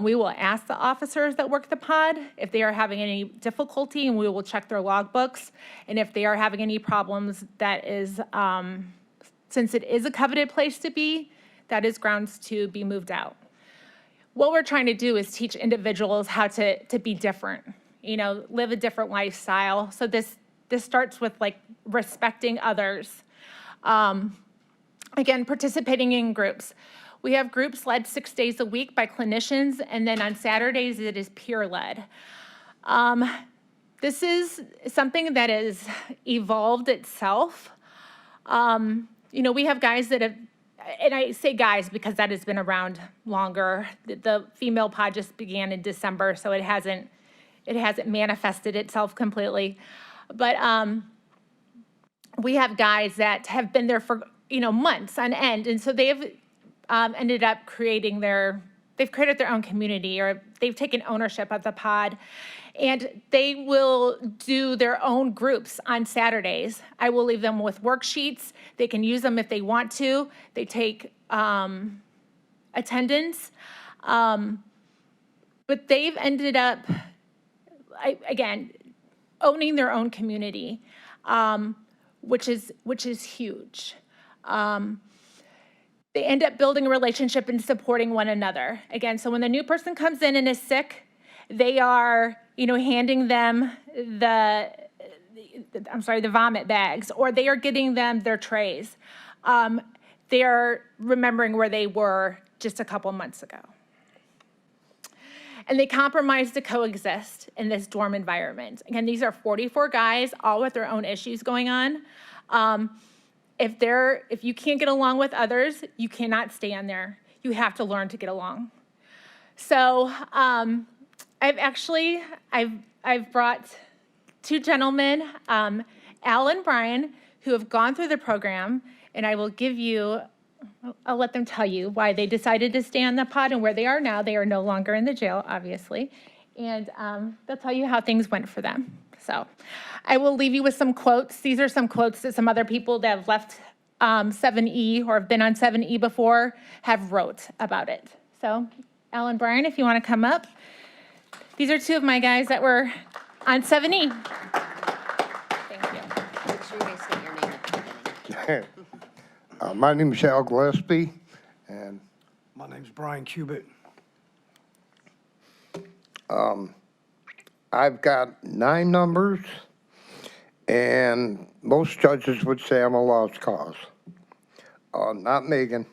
We will ask the officers that work the pod if they are having any difficulty, and we will check their logbooks. And if they are having any problems, that is, since it is a coveted place to be, that is grounds to be moved out. What we're trying to do is teach individuals how to be different, live a different lifestyle. So this starts with like respecting others. Again, participating in groups. We have groups led 6 days a week by clinicians, and then on Saturdays it is peer led. This is something that has evolved itself. We have guys that have, and I say guys because that has been around longer. The female pod just began in December, so it hasn't manifested itself completely. But we have guys that have been there for months on end, and so they've ended up creating they've created their own community, or they've taken ownership of the pod, and they will do their own groups on Saturdays. I will leave them with worksheets. They can use them if they want to. They take attendance, but they've ended up, again, owning their own community, which is huge. They end up building a relationship and supporting one another. Again, so when the new person comes in and is sick, they are, handing them the vomit bags, or they are getting them their trays. They are remembering where they were just a couple months ago. And they compromise to coexist in this dorm environment. Again, these are 44 guys, all with their own issues going on. If you can't get along with others, you cannot stay on there. You have to learn to get along. So I've brought two gentlemen, Al and Brian, who have gone through the program, and I'll let them tell you why they decided to stay on the pod and where they are now. They are no longer in the jail, obviously, and they'll tell you how things went for them. So I will leave you with some quotes. These are some quotes that some other people that have left 7E or have been on 7E before have wrote about it. So Al and Brian, if you want to come up. These are two of my guys that were on 7E. Thank you. Make sure you guys state your name at the beginning. My name is Al Gillespie, and My name's Brian Cubitt. I've got 9 numbers, and most judges would say I'm a lost cause. Not Megan.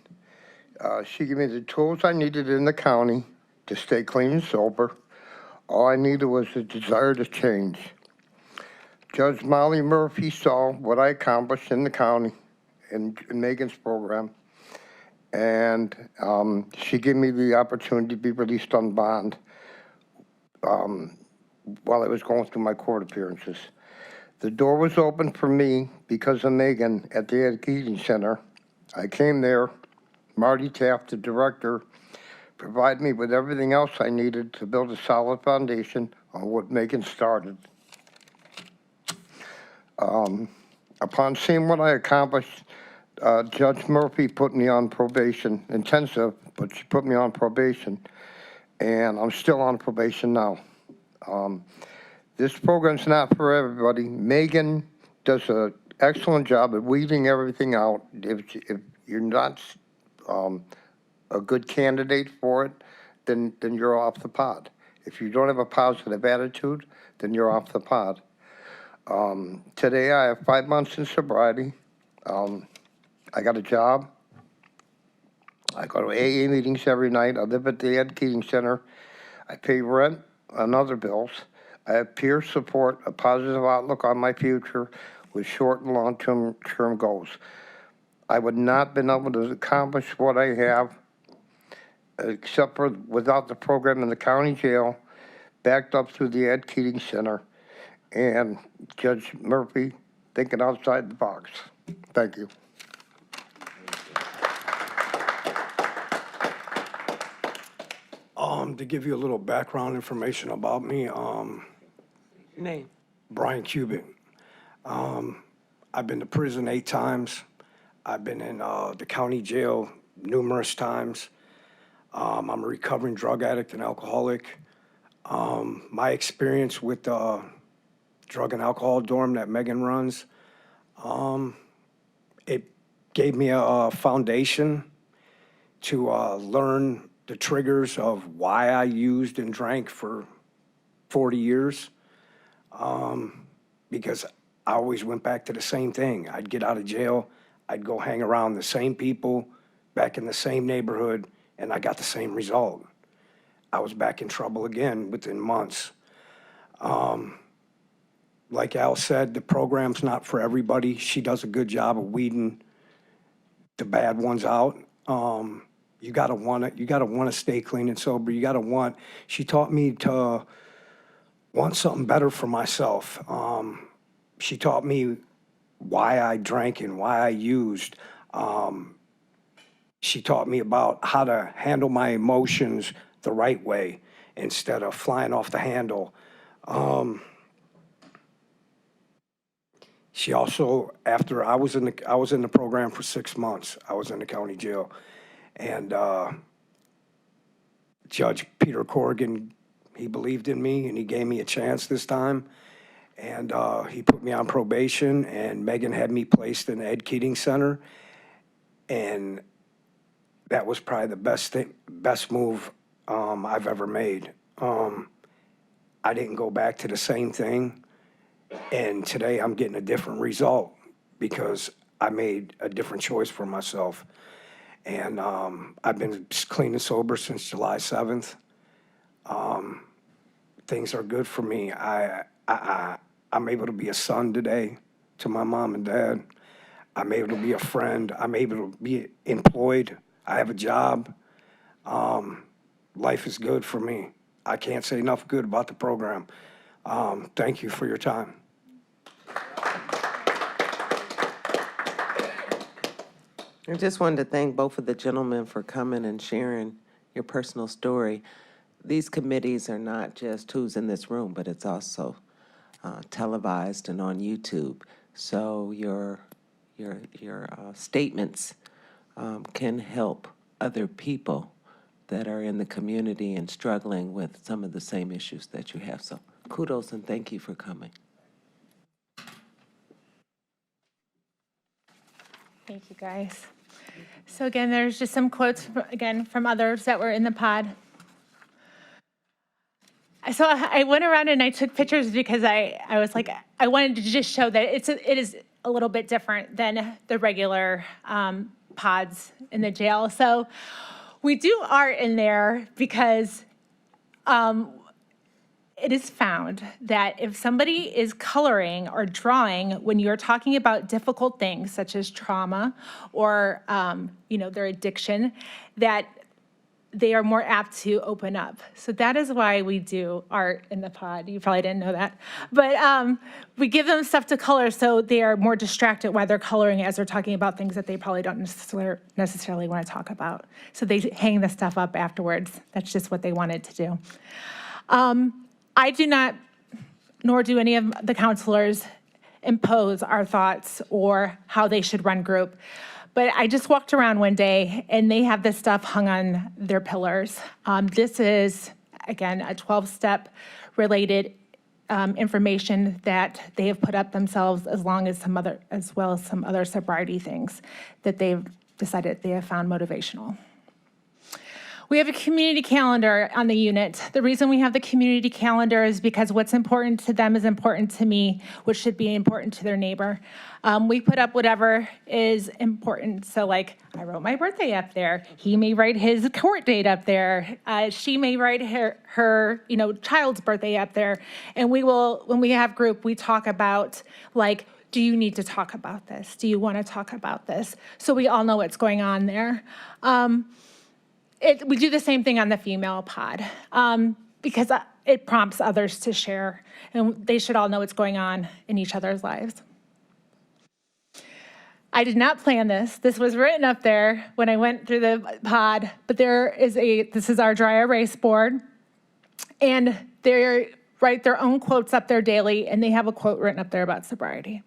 She gave me the tools I needed in the county to stay clean and sober. All I needed was a desire to change. Judge Molly Murphy saw what I accomplished in the county in Megan's program, and she gave me the opportunity to be released on bond while I was going through my court appearances. The door was open for me because of Megan at the Ed Keating Center. I came there. Marty Taft, the director, provided me with everything else I needed to build a solid foundation on what Megan started. Upon seeing what I accomplished, Judge Murphy put me on probation, intensive, but she put me on probation, and I'm still on probation now. This program's not for everybody. Megan does an excellent job at weeding everything out. If you're not a good candidate for it, then you're off the pod. If you don't have a positive attitude, then you're off the pod. Today I have 5 months in sobriety. I got a job. I go to AA meetings every night. I live at the Ed Keating Center. I pay rent and other bills. I have peer support, a positive outlook on my future with short and long-term goals. I would not have been able to accomplish what I have except for without the program in the county jail, backed up through the Ed Keating Center, and Judge Murphy thinking outside the box. Thank you. To give you a little background information about me, Name. Brian Cubitt. I've been to prison 8 times. I've been in the county jail numerous times. I'm a recovering drug addict and alcoholic. My experience with the drug and alcohol dorm that Megan runs, it gave me a foundation to learn the triggers of why I used and drank for 40 years, because I always went back to the same thing. I'd get out of jail, I'd go hang around the same people, back in the same neighborhood, and I got the same result. I was back in trouble again within months. Like Al said, the program's not for everybody. She does a good job of weeding the bad ones out. You gotta wanna stay clean and sober. She taught me to want something better for myself. She taught me why I drank and why I used. She taught me about how to handle my emotions the right way instead of flying off the handle. She also, after I was in the program for 6 months. I was in the county jail, and Judge Peter Corrigan, he believed in me and he gave me a chance this time, and he put me on probation. And Megan had me placed in the Ed Keating Center, and that was probably the best move I've ever made. I didn't go back to the same thing. And today I'm getting a different result because I made a different choice for myself. And I've been clean and sober since July 7th. Things are good for me. I'm able to be a son today to my mom and dad. I'm able to be a friend. I'm able to be employed. I have a job. Life is good for me. I can't say enough good about the program. Thank you for your time. I just wanted to thank both of the gentlemen for coming and sharing your personal story. These committees are not just who's in this room, but it's also televised and on YouTube. So your statements can help other people that are in the community and struggling with some of the same issues that you have. So kudos and thank you for coming. Thank you, guys. So again, there's just some quotes, again, from others that were in the pod. So I went around and I took pictures because I was like, I wanted to just show that it is a little bit different than the regular pods in the jail. So we do art in there because it is found that if somebody is coloring or drawing when you're talking about difficult things such as trauma or their addiction, that they are more apt to open up. So that is why we do art in the pod. You probably didn't know that. But we give them stuff to color so they are more distracted while they're coloring as they're talking about things that they probably don't necessarily want to talk about. So they hang the stuff up afterwards. That's just what they wanted to do. I do not, nor do any of the counselors, impose our thoughts or how they should run group. But I just walked around one day and they have this stuff hung on their pillars. This is, again, a 12-step related information that they have put up themselves, as well as some other sobriety things that they've decided they have found motivational. We have a community calendar on the unit. The reason we have the community calendar is because what's important to them is important to me, which should be important to their neighbor. We put up whatever is important. So like, I wrote my birthday up there. He may write his court date up there. She may write her child's birthday up there. And we will, when we have group, we talk about like, do you need to talk about this? Do you want to talk about this? So we all know what's going on there. We do the same thing on the female pod because it prompts others to share, and they should all know what's going on in each other's lives. I did not plan this. This was written up there when I went through the pod, but this is our dry erase board, and they write their own quotes up there daily, and they have a quote written up there about sobriety.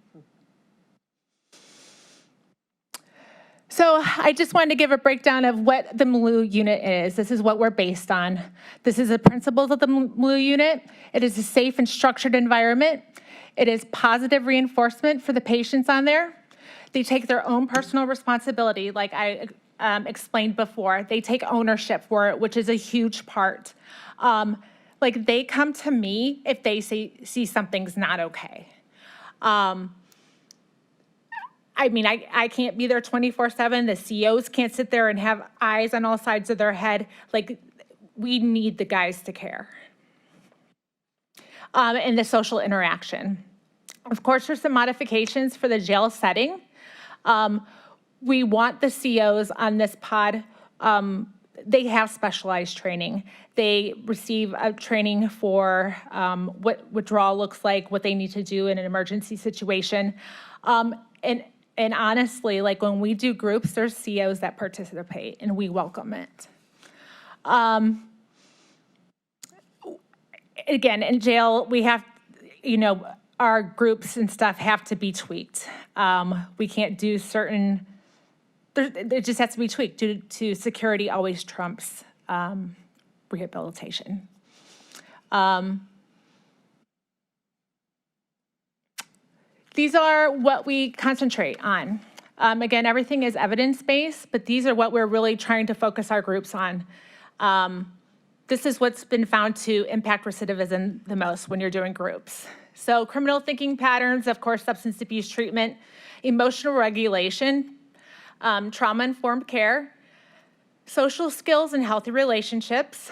So I just wanted to give a breakdown of what the MLU unit is. This is what we're based on. This is the principles of the MLU unit. It is a safe and structured environment. It is positive reinforcement for the patients on there. They take their own personal responsibility, like I explained before. They take ownership for it, which is a huge part. Like they come to me if they see something's not okay. I can't be there 24/7. The CEOs can't sit there and have eyes on all sides of their head. Like, we need the guys to care. And the social interaction. Of course, there's some modifications for the jail setting. We want the CEOs on this pod, they have specialized training. They receive a training for what withdrawal looks like, what they need to do in an emergency situation. And honestly, like when we do groups, there's CEOs that participate and we welcome it. Again, in jail, we have, our groups and stuff have to be tweaked. We can't do certain, it just has to be tweaked due to security always trumps rehabilitation. These are what we concentrate on. Again, everything is evidence-based, but these are what we're really trying to focus our groups on. This is what's been found to impact recidivism the most when you're doing groups. So criminal thinking patterns, of course, substance abuse treatment, emotional regulation, trauma-informed care, social skills and healthy relationships,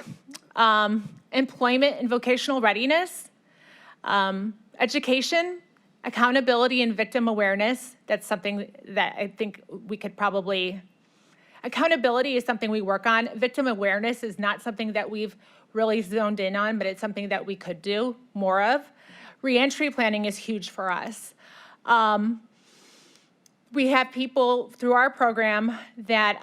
employment and vocational readiness, education, accountability and victim awareness. That's something that I think we could probably, accountability is something we work on. Victim awareness is not something that we've really zoned in on, but it's something that we could do more of. Reentry planning is huge for us. We have people through our program that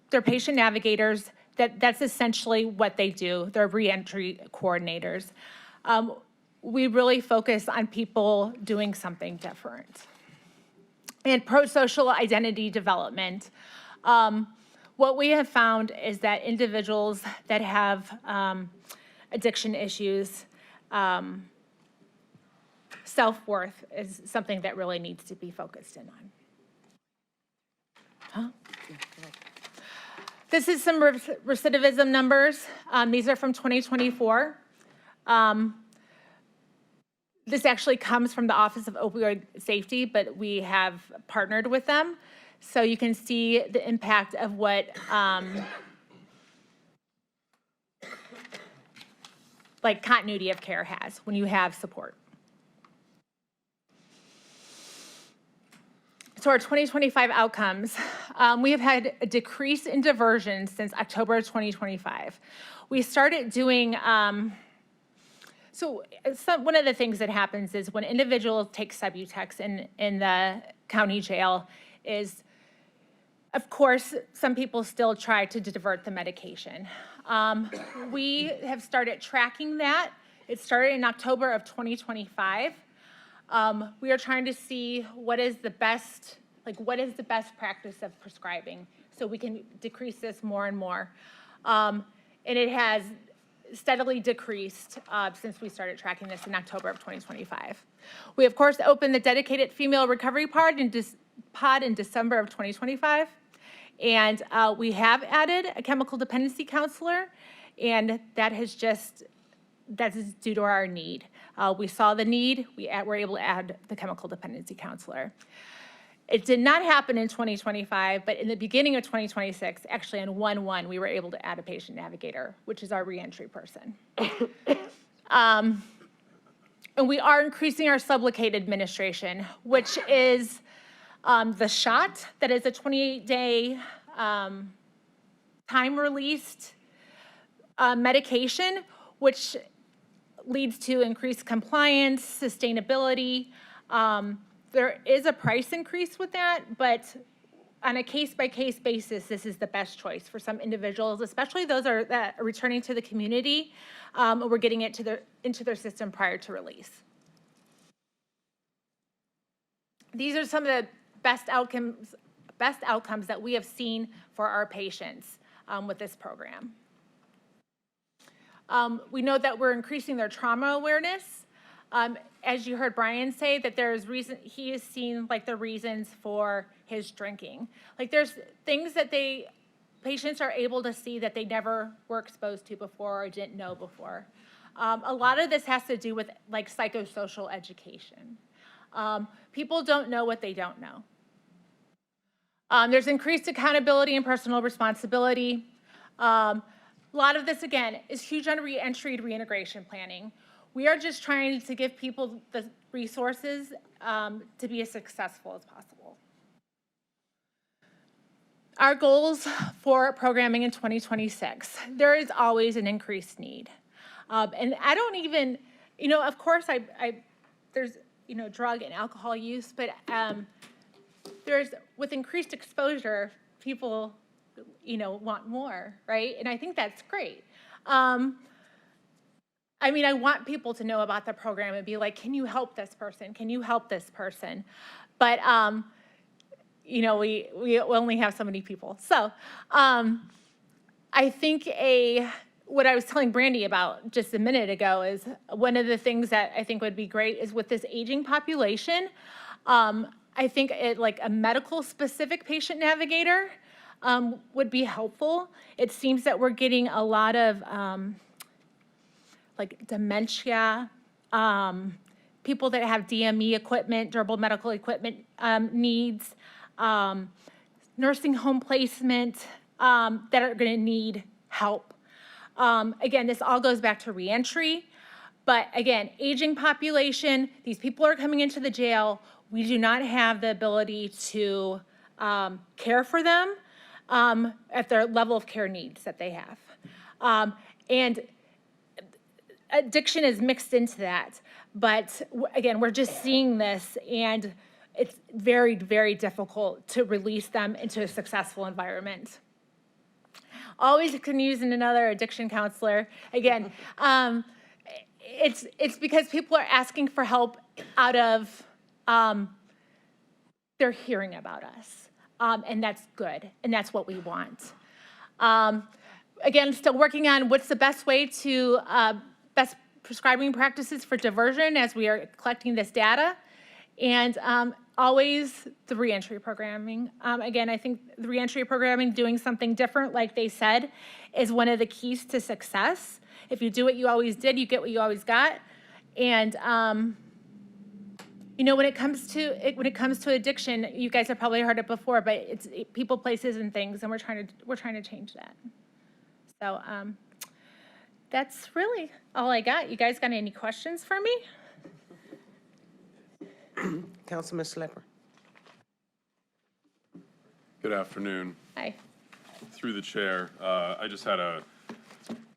they're patient navigators. That's essentially what they do. They're reentry coordinators. we really focus on people doing something different. And pro-social identity development. What we have found is that individuals that have addiction issues, self-worth is something that really needs to be focused in on. This is some recidivism numbers. These are from 2024. This actually comes from the Office of Opioid Safety, but we have partnered with them. So you can see the impact of what like continuity of care has when you have support. So our 2025 outcomes, we have had a decrease in diversion since October of 2025. We started doing, one of the things that happens is when individuals take Subutex in the county jail is, of course, some people still try to divert the medication. We have started tracking that. It started in October of 2025. We are trying to see what is the best practice of prescribing so we can decrease this more and more. And it has steadily decreased since we started tracking this in October of 2025. We, of course, opened the dedicated female recovery pod in December of 2025. And we have added a chemical dependency counselor, and that is due to our need. We saw the need, we were able to add the chemical dependency counselor. It did not happen in 2025, but in the beginning of 2026, actually in 1/1, we were able to add a patient navigator, which is our reentry person. And we are increasing our SUBLOCADE administration, which is the shot that is a 28-day time-released medication, which leads to increased compliance, sustainability. There is a price increase with that, but on a case-by-case basis, this is the best choice for some individuals, especially those that are returning to the community. We're getting it into their system prior to release. These are some of the best outcomes that we have seen for our patients with this program. We know that we're increasing their trauma awareness. As you heard Brian say, that he has seen like the reasons for his drinking. Like there's things that patients are able to see that they never were exposed to before or didn't know before. A lot of this has to do with like psychosocial education. People don't know what they don't know. There's increased accountability and personal responsibility. A lot of this, again, is huge on reentry and reintegration planning. We are just trying to give people the resources to be as successful as possible. Our goals for programming in 2026, there is always an increased need. And I don't even, of course, there's, drug and alcohol use, but with increased exposure, people, want more, right? And I think that's great. I want people to know about the program and be like, can you help this person? Can you help this person? But, we only have so many people. So I think what I was telling Brandy about just a minute ago is one of the things that I think would be great is with this aging population, I think like a medical specific patient navigator would be helpful. It seems that we're getting a lot of like dementia, people that have DME equipment, durable medical equipment needs, nursing home placement that are going to need help. Again, this all goes back to reentry, but again, aging population, these people are coming into the jail. We do not have the ability to care for them at their level of care needs that they have. And addiction is mixed into that. But again, we're just seeing this, and it's very, very difficult to release them into a successful environment. Always can use another addiction counselor. Again, it's because people are asking for help out of, they're hearing about us. And that's good, and that's what we want. Again, still working on what's the best way to, best prescribing practices for diversion as we are collecting this data. And always the reentry programming. Again, I think the reentry programming, doing something different, like they said, is one of the keys to success. If you do what you always did, you get what you always got. And you know, when it comes to addiction, you guys have probably heard it before, but it's people, places, and things, and we're trying to change that. So that's really all I got. You guys got any questions for me? Councilman Schlepper. Good afternoon. Hi. Through the chair, I just had a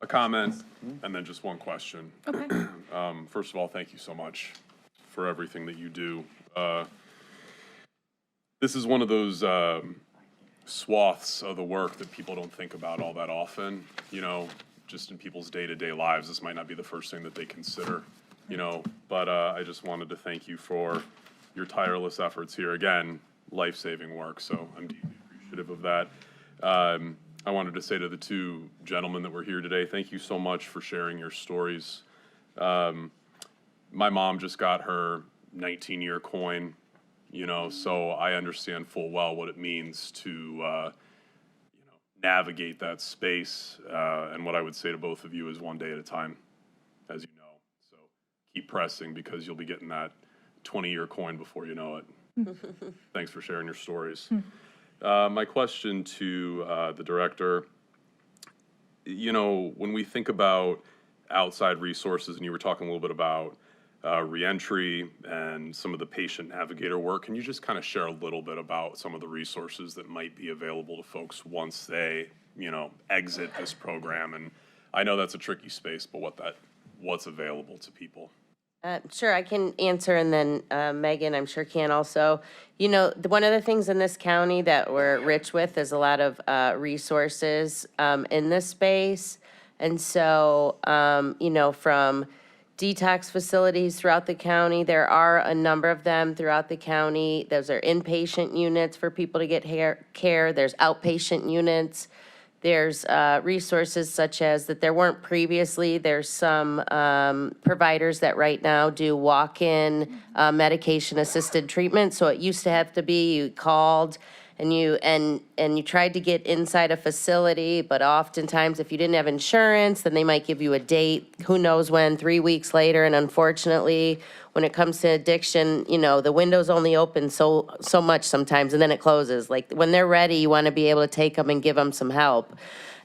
comment and then just one question. Okay. First of all, thank you so much for everything that you do. This is one of those swaths of the work that people don't think about all that often. You know, just in people's day-to-day lives, this might not be the first thing that they consider, you know, but I just wanted to thank you for your tireless efforts here. Again, life-saving work, so I'm deeply appreciative of that. I wanted to say to the two gentlemen that were here today, thank you so much for sharing your stories. My mom just got her 19-year coin, you know, so I understand full well what it means to, you know, navigate that space. And what I would say to both of you is one day at a time, as you know. So keep pressing because you'll be getting that 20-year coin before you know it. Thanks for sharing your stories. My question to the director, you know, when we think about outside resources, and you were talking a little bit about reentry and some of the patient navigator work, can you just kind of share a little bit about some of the resources that might be available to folks once they, you know, exit this program? And I know that's a tricky space, but what's available to people? Sure, I can answer, and then Megan, I'm sure, can also. You know, one of the things in this county that we're rich with is a lot of resources in this space. And so, you know, from detox facilities throughout the county, there are a number of them throughout the county. Those are inpatient units for people to get care. There's outpatient units. There's resources such as that there weren't previously. There's some providers that right now do walk-in medication-assisted treatment. So it used to have to be you called and you tried to get inside a facility, but oftentimes if you didn't have insurance, then they might give you a date, who knows when, 3 weeks later. And unfortunately, when it comes to addiction, you know, the window's only open so much sometimes, and then it closes. Like when they're ready, you want to be able to take them and give them some help.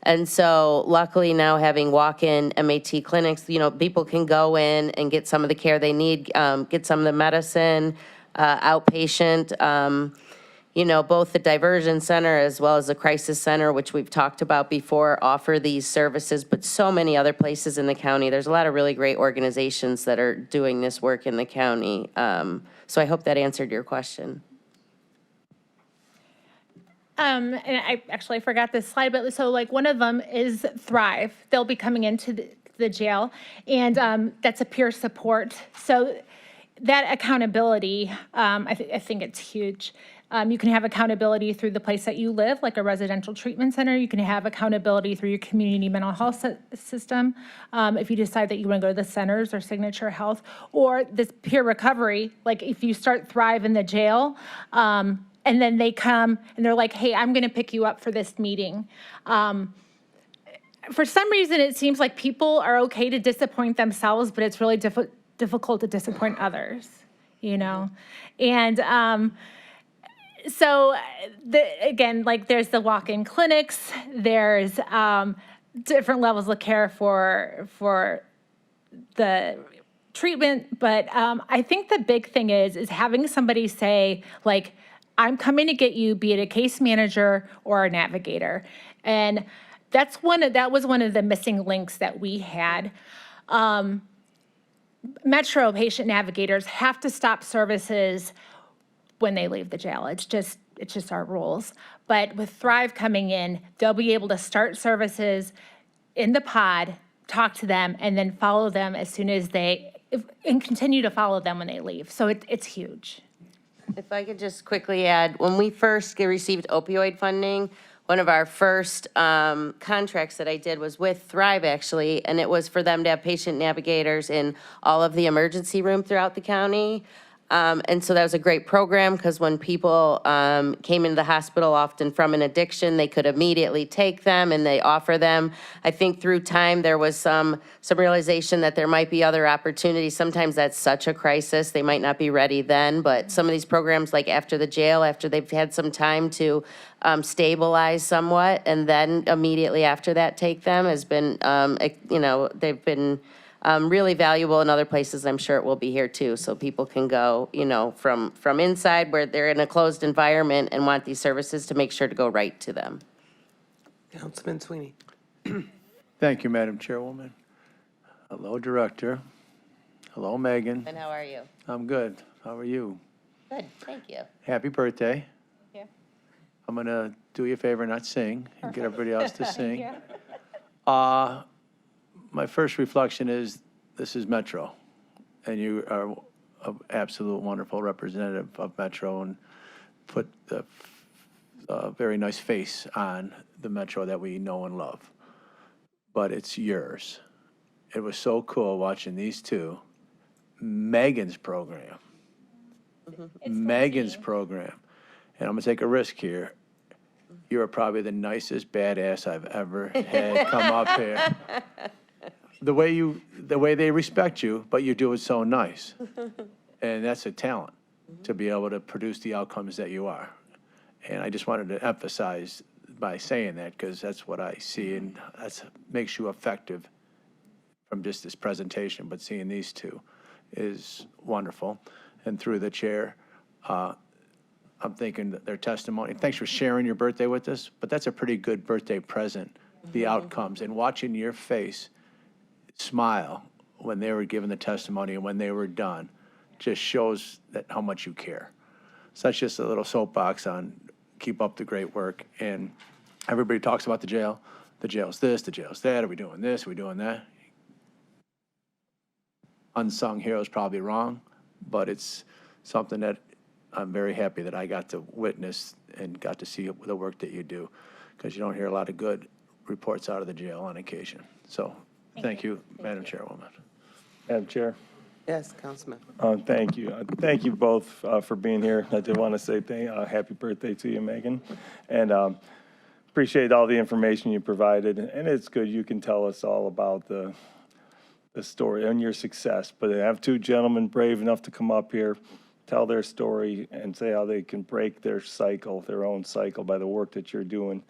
And so luckily now having walk-in MAT clinics, you know, people can go in and get some of the care they need, get some of the medicine, outpatient. You know, both the diversion center as well as the crisis center, which we've talked about before, offer these services, but so many other places in the county. There's a lot of really great organizations that are doing this work in the county. So I hope that answered your question. And I actually forgot this slide, but so like one of them is Thrive. They'll be coming into the jail, and that's a peer support. So that accountability, I think it's huge. You can have accountability through the place that you live, like a residential treatment center. You can have accountability through your community mental health system. If you decide that you want to go to the centers or Signature Health, or this peer recovery, like if you start Thrive in the jail, and then they come and they're like, hey, I'm going to pick you up for this meeting. For some reason, it seems like people are okay to disappoint themselves, but it's really difficult to disappoint others, you know? And so, again, like there's the walk-in clinics, there's different levels of care for the treatment, but I think the big thing is having somebody say, like, I'm coming to get you, be it a case manager or a navigator. And that was one of the missing links that we had. Metro patient navigators have to stop services when they leave the jail. It's just our rules. But with Thrive coming in, they'll be able to start services in the pod, talk to them, and then follow them as soon as and continue to follow them when they leave. So it's huge. If I could just quickly add, when we first received opioid funding, one of our first contracts that I did was with Thrive, actually, and it was for them to have patient navigators in all of the emergency room throughout the county. And so that was a great program, because when people came into the hospital, often from an addiction, they could immediately take them and they offer them. I think through time, there was some realization that there might be other opportunities. Sometimes that's such a crisis, they might not be ready then, but some of these programs, like after the jail, after they've had some time to stabilize somewhat, and then immediately after that take them, has been, they've been really valuable in other places. I'm sure it will be here too. So people can go, from inside where they're in a closed environment and want these services, to make sure to go right to them. Councilman Sweeney. Thank you, Madam Chairwoman. Hello, Director. Hello, Megan. And how are you? I'm good. How are you? Good, thank you. Happy birthday. Here. I'm going to do you a favor, not sing, and get everybody else to sing. My first reflection is, this is Metro, and you are an absolute wonderful representative of Metro, and put a very nice face on the Metro that we know and love. But it's yours. It was so cool watching these two. Megan's program. Megan's program. And I'm going to take a risk here. You're probably the nicest badass I've ever had come up here. The way they respect you, but you do it so nice. And that's a talent, to be able to produce the outcomes that you are. And I just wanted to emphasize by saying that, because that's what I see, and that makes you effective from just this presentation. But seeing these two is wonderful. And through the chair, I'm thinking that their testimony, thanks for sharing your birthday with us, but that's a pretty good birthday present, the outcomes, and watching your face smile when they were giving the testimony and when they were done just shows that how much you care. So that's just a little soapbox on keep up the great work. And everybody talks about the jail. The jail's this, the jail's that. Are we doing this? Are we doing that? Unsung hero is probably wrong, but it's something that I'm very happy that I got to witness and got to see the work that you do, because you don't hear a lot of good reports out of the jail on occasion. So thank you, Madam Chairwoman. Madam Chair. Yes, Councilman. Thank you. Thank you both for being here. I did want to say happy birthday to you, Megan. And appreciate all the information you provided. And it's good you can tell us all about the story and your success. But to have two gentlemen brave enough to come up here, tell their story, and say how they can break their cycle, their own cycle, by the work that you're doing.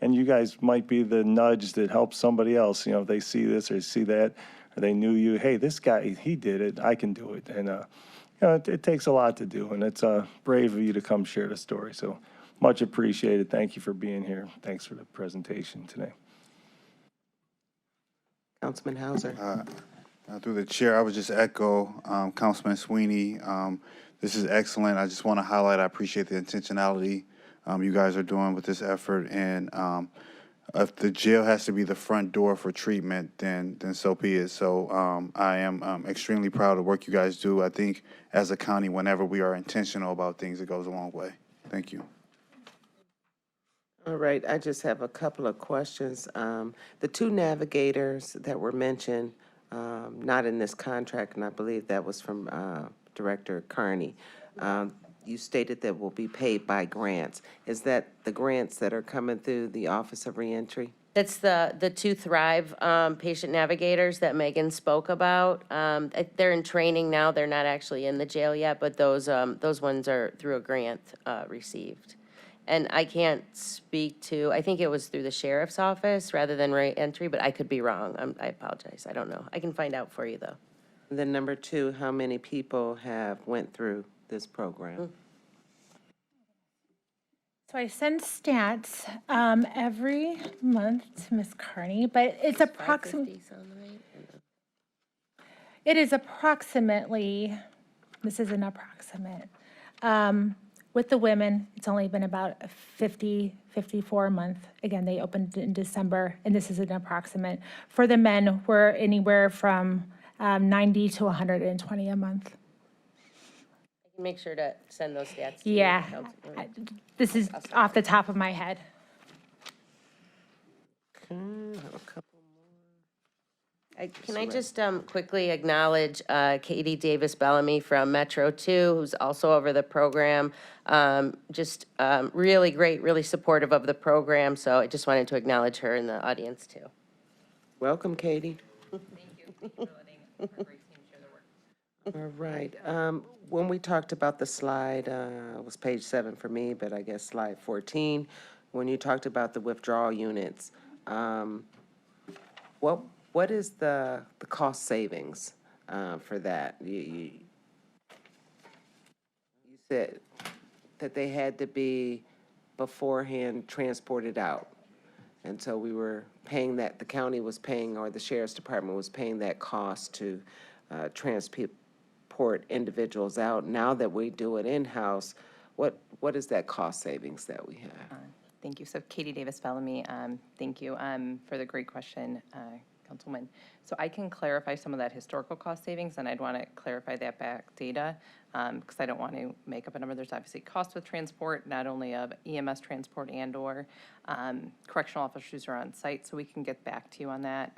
And you guys might be the nudge that helps somebody else. If they see this or see that, or they knew you, hey, this guy, he did it, I can do it. And it takes a lot to do, and it's brave of you to come share the story. So much appreciated. Thank you for being here. Thanks for the presentation today. Councilman Hauser. Through the chair, I would just echo Councilman Sweeney. This is excellent. I just want to highlight, I appreciate the intentionality you guys are doing with this effort. And if the jail has to be the front door for treatment, then so be it. So I am extremely proud of the work you guys do. I think as a county, whenever we are intentional about things, it goes a long way. Thank you. All right, I just have a couple of questions. The two navigators that were mentioned, not in this contract, and I believe that was from Director Carney. You stated that will be paid by grants. Is that the grants that are coming through the Office of Reentry? That's the two Thrive patient navigators that Megan spoke about. They're in training now. They're not actually in the jail yet, but those ones are through a grant received. And I can't speak to, I think it was through the sheriff's office rather than reentry, but I could be wrong. I apologize. I don't know. I can find out for you, though. And then number two, how many people have went through this program? So I send stats every month to Ms. Carney, but it's approximately, it is approximately, this is an approximate. With the women, it's only been about 50, 54 a month. Again, they opened in December, and this is an approximate. For the men, we're anywhere from 90 to 120 a month. Make sure to send those stats to you, Yeah, Councilwoman. this is off the top of my head. Okay, have a couple Can I just quickly acknowledge Katie Davis Bellamy from Metro 2, who's also over the program. Just really great, really supportive of the program, so I just wanted to acknowledge her in the audience, too. Welcome, Katie. All right. When we talked about the slide, it was page 7 for me, but I guess slide 14, when you talked about the withdrawal units, what is the cost savings for that? You said that they had to be beforehand transported out. And so we were paying that, the county was paying, or the sheriff's department was paying that cost to transport individuals out. Now that we do it in-house, what is that cost savings that we have? Thank you. So Katie Davis Bellamy, thank you for the great question, Councilwoman. So I can clarify some of that historical cost savings, and I'd want to clarify that back data because I don't want to make up a number. There's obviously costs with transport, not only of EMS transport and/or correctional officers are on site, so we can get back to you on that.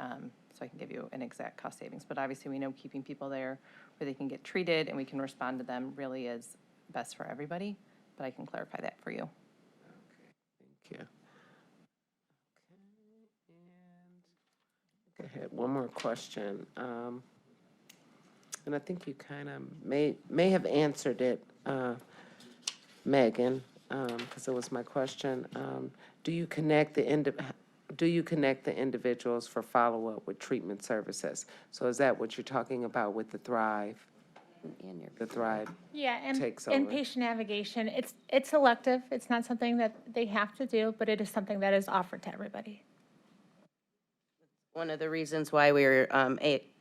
So I can give you an exact cost savings. But obviously, we know keeping people there where they can get treated and we can respond to them really is best for everybody. But I can clarify that for you. Thank you. I had one more question, and I think you kind of may have answered it, Megan, because it was my question. Do you connect the individuals for follow-up with treatment services? So is that what you're talking about with the Thrive? The Thrive? Yeah, and takes over. inpatient navigation, it's elective. It's not something that they have to do, but it is something that is offered to everybody. One of the reasons why we were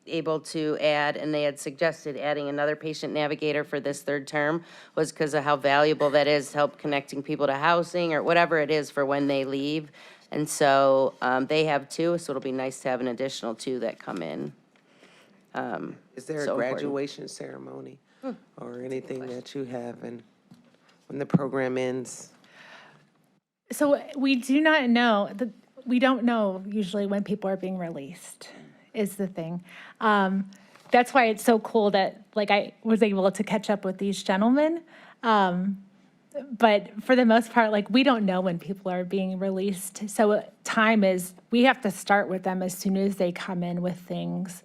able to add, and they had suggested adding another patient navigator for this third term, was because of how valuable that is, help connecting people to housing or whatever it is for when they leave. And so they have 2, so it'll be nice to have an additional 2 that come in. Is there a So important. graduation ceremony or anything that you have and when the program ends? So we do not know, we don't know usually when people are being released, is the thing. That's why it's so cool that, like, I was able to catch up with these gentlemen. But for the most part, like, we don't know when people are being released. So time is, we have to start with them as soon as they come in with things.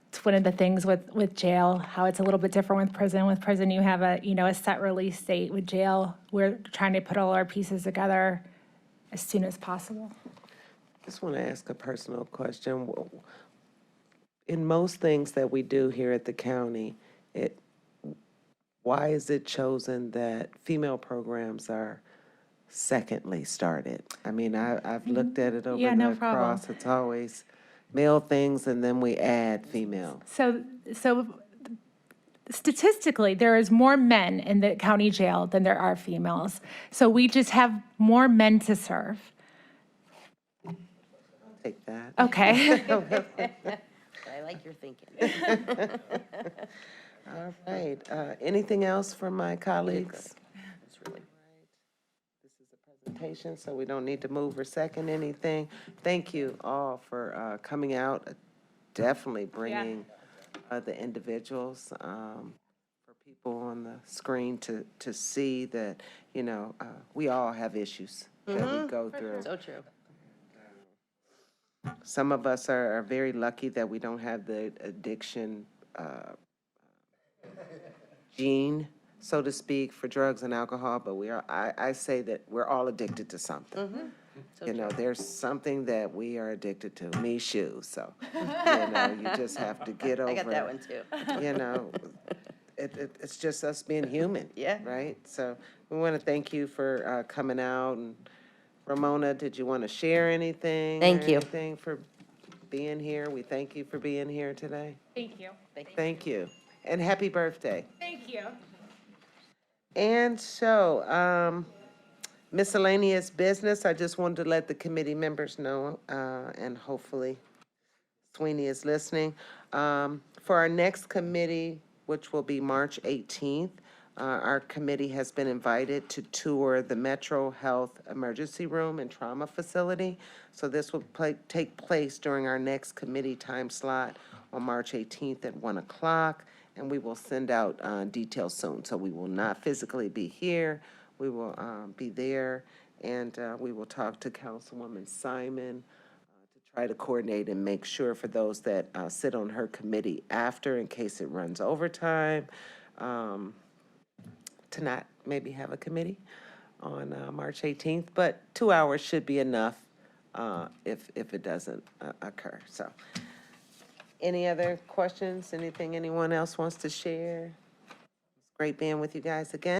It's one of the things with jail, how it's a little bit different with prison. With prison, you have a set release date. With jail, we're trying to put all our pieces together as soon as possible. Just want to ask a personal question. In most things that we do here at the county, why is it chosen that female programs are secondly started? I mean, I've looked at it over Yeah, the no problem. across. It's always male things and then we add female. So statistically, there is more men in the county jail than there are females. So we just have more men to serve. Take that. Okay. I like your thinking. All right. Anything else from my colleagues? This is a presentation, so we don't need to move or second anything. Thank you all for coming out, definitely bringing the individuals, for people on the screen to see that, we all have issues that we go through. So true. Some of us are very lucky that we don't have the addiction gene, so to speak, for drugs and alcohol, but I say that we're all addicted to something. There's something that we are addicted to, me shoes, so, you just have to get over. I got that one too. It's just us being human. Yeah. Right? So we want to thank you for coming out. And Ramona, did you want to share anything? Thank you. Anything for being here? We thank you for being here today. Thank you. Thank you. And happy birthday. Thank you. And so, miscellaneous business, I just wanted to let the committee members know, and hopefully Sweeney is listening. For our next committee, which will be March 18th, our committee has been invited to tour the Metro Health Emergency Room and Trauma Facility. So this will take place during our next committee time slot on March 18th at 1 o'clock, and we will send out details soon. So we will not physically be here. We will be there, and we will talk to Councilwoman Simon to try to coordinate and make sure for those that sit on her committee after, in case it runs overtime, to not maybe have a committee on March 18th, but 2 hours should be enough if it doesn't occur. So, any other questions? Anything anyone else wants to share? It's great being with you guys again.